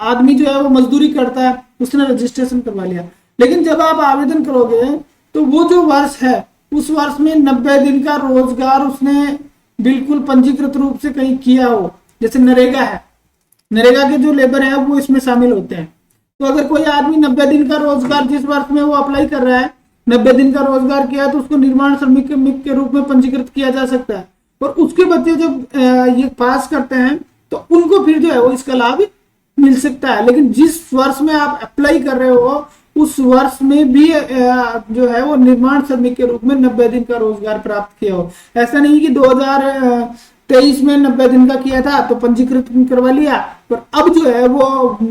आदमी जो है वो मजदूरी करता है, उसने रजिस्ट्रेशन करवा लिया। लेकिन जब आप आवेदन करोगे तो वो जो वर्ष है उस वर्ष में 90 दिन का रोजगार उसने बिल्कुल पंजीकृत रूप से कहीं किया हो। जैसे नरेगा है, नरेगा के जो लेबर है वो इसमें शामिल होते हैं। तो अगर कोई आदमी 90 दिन का रोजगार जिस वर्ष में वो अप्लाई कर रहा है 90 दिन का रोजगार किया तो उसको निर्माण श्रमिक के रूप में पंजीकृत किया जा सकता है। और उसके बच्चे जब ये पास करते हैं तो उनको फिर जो है वो इसका लाभ मिल सकता है। लेकिन जिस वर्ष में आप अप्लाई कर रहे हो उस वर्ष में भी जो है वो निर्माण श्रमिक के रूप में 90 दिन का रोजगार प्राप्त किया हो। ऐसा नहीं कि 2023 में 90 दिन का किया था तो पंजीकृत करवा लिया, पर अब जो है वो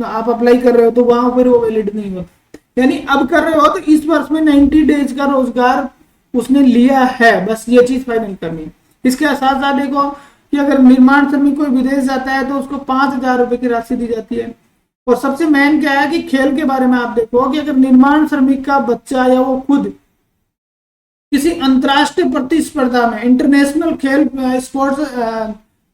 आप अप्लाई कर रहे हो तो वहां पर वो वैलिड नहीं होता। यानी अब कर रहे हो तो इस वर्ष में 90 डेज का रोजगार उसने लिया है, बस ये चीज फाइनल करनी है। इसके साथ साथ देखो कि अगर निर्माण श्रमिक कोई विदेश जाता है तो उसको 5,000 रुपए की राशि दी जाती है। और सबसे मेन क्या है कि खेल के बारे में आप देखो कि अगर निर्माण श्रमिक का बच्चा या वो खुद किसी अंतरराष्ट्रीय प्रतिस्पर्धा में, इंटरनेशनल खेल स्पोर्ट्स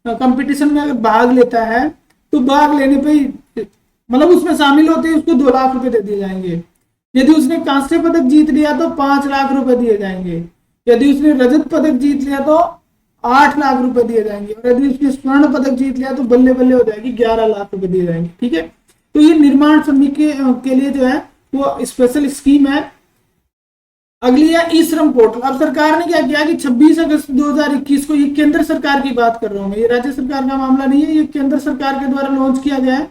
कंपटीशन में अगर भाग लेता है तो भाग लेने पे मतलब उसमें शामिल होते ही उसको 2 लाख रुपए दे दिए जाएंगे। यदि उसने कांस्य पदक जीत लिया तो 5 लाख रुपए दिए जाएंगे। यदि उसने रजत पदक जीत लिया तो 8 लाख रुपए दिए जाएंगे। और यदि उसने स्वर्ण पदक जीत लिया तो बल्ले बल्ले हो जाएगी, 11 लाख रुपए दिए जाएंगे। ठीक है, तो ये निर्माण श्रमिक के लिए जो है वो स्पेशल स्कीम है। अगली है ई श्रम पोर्टल। अब सरकार ने क्या किया कि 26 अगस्त 2021 को, ये केंद्र सरकार की बात कर रहा हूं, ये राज्य सरकार का मामला नहीं है, ये केंद्र सरकार के द्वारा लॉन्च किया गया है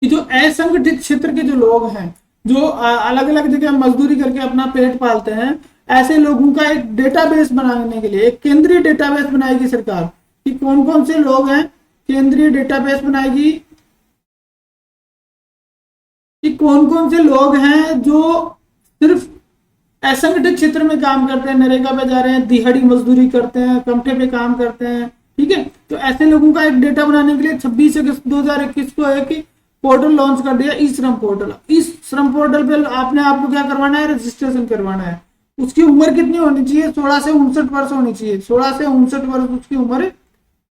कि जो असंगठित क्षेत्र के जो लोग हैं, जो अलग अलग जगह मजदूरी करके अपना पेट पालते हैं, ऐसे लोगों का एक डेटाबेस बनाने के लिए एक केंद्रीय डेटाबेस बनाएगी सरकार कि कौन कौन से लोग हैं। केंद्रीय डेटाबेस बनाएगी कि कौन कौन से लोग हैं जो सिर्फ असंगठित क्षेत्र में काम करते हैं, नरेगा पे जा रहे हैं, दिहाड़ी मजदूरी करते हैं, कमठे पे काम करते हैं। ठीक है, तो ऐसे लोगों का एक डेटा बनाने के लिए 26 अगस्त 2021 को एक पोर्टल लॉन्च कर दिया, ई श्रम पोर्टल। इस श्रम पोर्टल पे आपने आपको क्या करवाना है, रजिस्ट्रेशन करवाना है। उसकी उम्र कितनी होनी चाहिए, 16 से 59 वर्ष होनी चाहिए। 16 से 59 वर्ष उसकी उम्र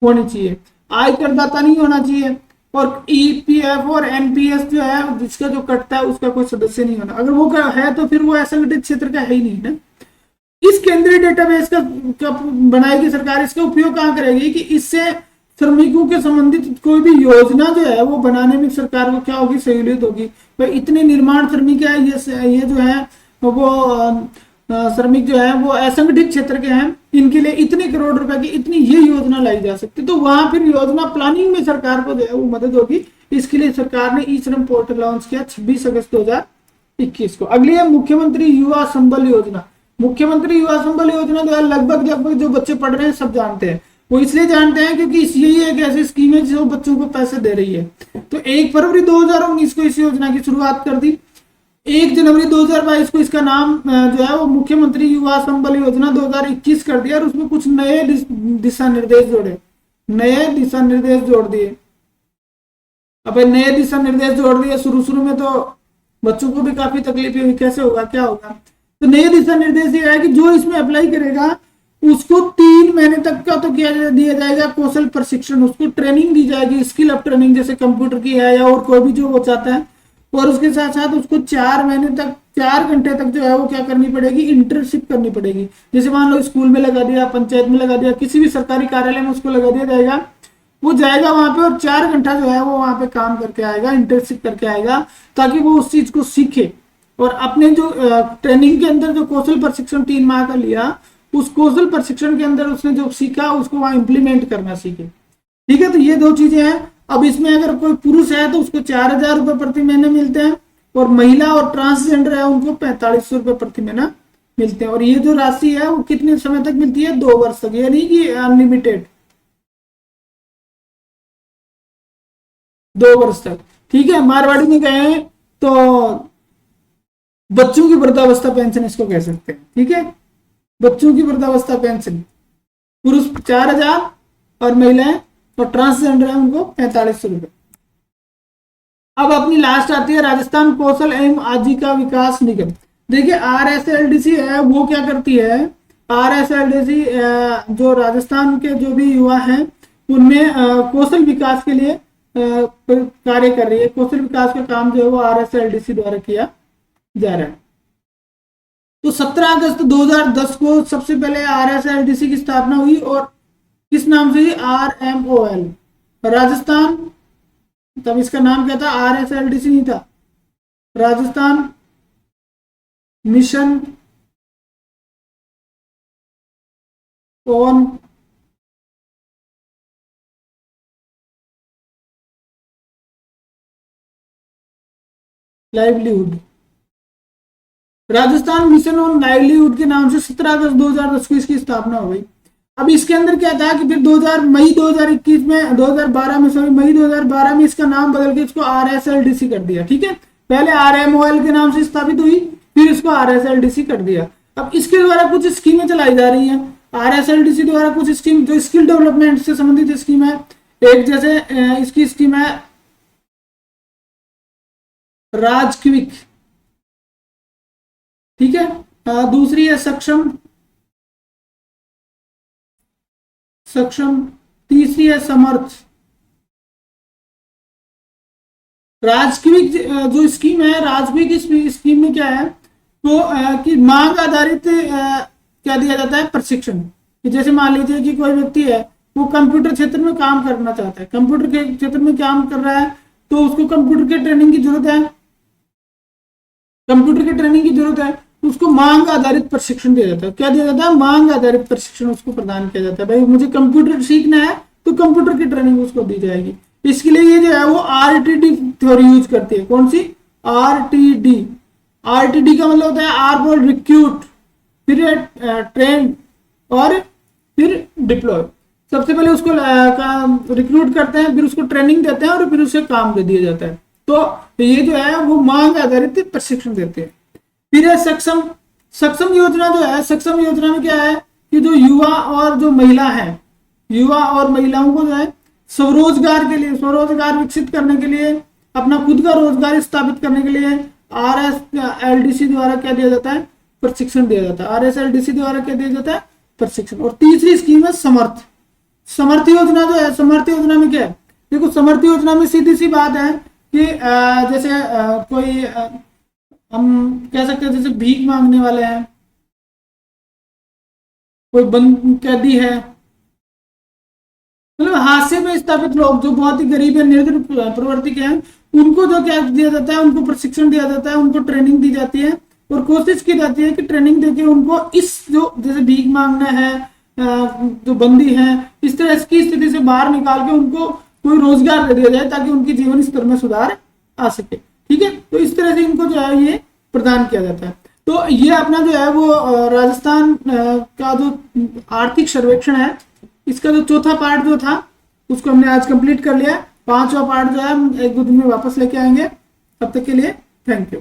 होनी चाहिए। आय करदाता नहीं होना चाहिए। और EPF और NPS जो है जिसका जो कटता है उसका कोई सदस्य नहीं होना। अगर वो है तो फिर वो असंगठित क्षेत्र का है ही नहीं ना। इस केंद्रीय डेटाबेस का बनाएगी सरकार। इसका उपयोग कहाँ करेगी कि इससे श्रमिकों के संबंधित कोई भी योजना जो है वो बनाने में सरकार को क्या होगी, सहूलियत होगी। भाई इतने निर्माण श्रमिक है, ये जो है वो श्रमिक जो है वो असंगठित क्षेत्र के हैं, इनके लिए इतने करोड़ रुपए की इतनी ये योजना लाई जा सकती है। तो वहां फिर योजना प्लानिंग में सरकार को जो है वो मदद होगी। इसके लिए सरकार ने ई श्रम पोर्टल लॉन्च किया 26 अगस्त 2021 को। अगली है मुख्यमंत्री युवा संबल योजना। मुख्यमंत्री युवा संबल योजना जो है लगभग जो बच्चे पढ़ रहे हैं सब जानते हैं। वो इसलिए जानते हैं क्योंकि यही एक ऐसी स्कीम है जो बच्चों को पैसे दे रही है। तो 1 फरवरी 2019 को इस योजना की शुरुआत कर दी। 1 जनवरी 2022 को इसका नाम जो है वो मुख्यमंत्री युवा संबल योजना 2021 कर दिया और उसमें कुछ नए दिशा निर्देश जोड़े, नए दिशा निर्देश जोड़ दिए। अब नए दिशा निर्देश जोड़ दिए, शुरू में तो बच्चों को भी काफी तकलीफ हुई, कैसे होगा क्या होगा। तो नए दिशा निर्देश ये है कि जो इसमें अप्लाई करेगा उसको 3 महीने तक का तो दिया जाएगा कौशल प्रशिक्षण, उसको ट्रेनिंग दी जाएगी, स्किल अप ट्रेनिंग, जैसे कंप्यूटर की है या और कोई भी जो वो चाहता है। और उसके साथ साथ उसको 4 महीने तक 4 घंटे तक जो है वो क्या करनी पड़ेगी, इंटर्नशिप करनी पड़ेगी। जैसे मान लो स्कूल में लगा दिया, पंचायत में लगा दिया, किसी भी सरकारी कार्यालय में उसको लगा दिया जाएगा, वो जाएगा वहां पे और 4 घंटा जो है वो वहां पे काम करके आएगा, इंटर्नशिप करके आएगा, ताकि वो उस चीज को सीखे और अपने जो ट्रेनिंग के अंदर जो कौशल प्रशिक्षण 3 माह का लिया, उस कौशल प्रशिक्षण के अंदर उसने जो सीखा उसको वहां इंप्लीमेंट करना सीखे। ठीक है, तो ये 2 चीजें हैं। अब इसमें अगर कोई पुरुष है तो उसको 4,000 रुपए प्रति महीने मिलते हैं और महिला और ट्रांसजेंडर है उनको 4500 रुपए प्रति महीना मिलते हैं। और ये जो राशि है वो कितने समय तक मिलती है, 2 वर्ष तक, ये नहीं कि अनलिमिटेड, 2 वर्ष तक। ठीक है, मारवाड़ी में गए तो बच्चों की वृद्धावस्था पेंशन इसको कह सकते हैं। ठीक है, बच्चों की वृद्धावस्था पेंशन, पुरुष 4,000 और महिलाएं और ट्रांसजेंडर है उनको 4500 रुपए। अब अपनी लास्ट आती है राजस्थान कौशल एवं आजीविका विकास निगम। देखिए RSLDC है वो क्या करती है, RSLDC जो राजस्थान के जो भी युवा हैं उनमें कौशल विकास के लिए कार्य कर रही है। कौशल विकास का काम जो है वो RSLDC द्वारा किया जा रहा है। तो 17 अगस्त 2010 को सबसे पहले RSLDC की स्थापना हुई और किस नाम से, RMOL राजस्थान, तब इसका नाम क्या था, RSLDC नहीं था, Rajasthan mission on livelihood, Rajasthan mission on livelihood के नाम से 17 अगस्त 2010 को इसकी स्थापना हो गई। अब इसके अंदर क्या था कि फिर मई 2021 में 2012 में सॉरी मई 2012 में इसका नाम बदल के इसको RSLDC कर दिया। ठीक है, पहले RMOL के नाम से स्थापित हुई, फिर इसको RSLDC कर दिया। अब इसके द्वारा कुछ स्कीमें चलाई जा रही हैं। RSLDC द्वारा कुछ स्कीम जो स्किल डेवलपमेंट से संबंधित स्कीम है, एक जैसे इसकी स्कीम है राजक्विक, ठीक है, दूसरी है सक्षम, तीसरी है समर्थ। राजक्विक जो स्कीम है, राजक्विक स्कीम में क्या है तो कि मांग आधारित क्या दिया जाता है, प्रशिक्षण। जैसे मान लीजिए कि कोई व्यक्ति है वो कंप्यूटर क्षेत्र में काम करना चाहता है, कंप्यूटर के क्षेत्र में काम कर रहा है तो उसको कंप्यूटर के ट्रेनिंग की जरूरत है, कंप्यूटर की ट्रेनिंग की जरूरत है, उसको मांग आधारित प्रशिक्षण दिया जाता है। क्या दिया जाता है, मांग आधारित प्रशिक्षण उसको प्रदान किया जाता है। भाई मुझे कंप्यूटर सीखना है तो कंप्यूटर की ट्रेनिंग उसको दी जाएगी। इसके लिए ये जो है वो RTD थ्योरी यूज करती है। कौन सी, RTD का मतलब होता है R फॉर रिक्रूट, फिर ट्रेन और फिर डिप्लॉय। सबसे पहले उसको रिक्रूट करते हैं, फिर उसको ट्रेनिंग देते हैं और फिर उसे काम दे दिया जाता है। तो ये जो है वो मांग आधारित प्रशिक्षण देते हैं। फिर है सक्षम योजना जो है, सक्षम योजना में क्या है कि जो युवा और जो महिला है, युवा और महिलाओं को जो है स्वरोजगार के लिए, स्वरोजगार विकसित करने के लिए, अपना खुद का रोजगार स्थापित करने के लिए RSLDC द्वारा क्या दिया जाता है, प्रशिक्षण दिया जाता है। RSLDC द्वारा क्या दिया जाता है, प्रशिक्षण। और तीसरी स्कीम है समर्थ योजना जो है, समर्थ योजना में क्या है, देखो समर्थ योजना में सीधी सी बात है कि जैसे कोई हम कह सकते हैं जैसे भीख मांगने वाले हैं, कोई बंद कैदी है, मतलब हादसे में स्थापित लोग जो बहुत ही गरीब है, निर्धन प्रवृत्ति के हैं, उनको जो क्या दिया जाता है, उनको प्रशिक्षण दिया जाता है, उनको ट्रेनिंग दी जाती है और कोशिश की जाती है कि ट्रेनिंग देके उनको इस जो जैसे भीख मांगना है, जो बंदी है, इस तरह की स्थिति से बाहर निकाल के उनको कोई रोजगार दे दिया जाए ताकि उनकी जीवन स्तर में सुधार आ सके। ठीक है, तो इस तरह से इनको जो है ये प्रदान किया जाता है। तो ये अपना जो है वो राजस्थान का जो आर्थिक सर्वेक्षण है इसका जो चौथा पार्ट जो था उसको हमने आज कंप्लीट कर लिया। पांचवा पार्ट जो है हम 1-2 दिन में वापस लेके आएंगे। तब तक के लिए थैंक यू।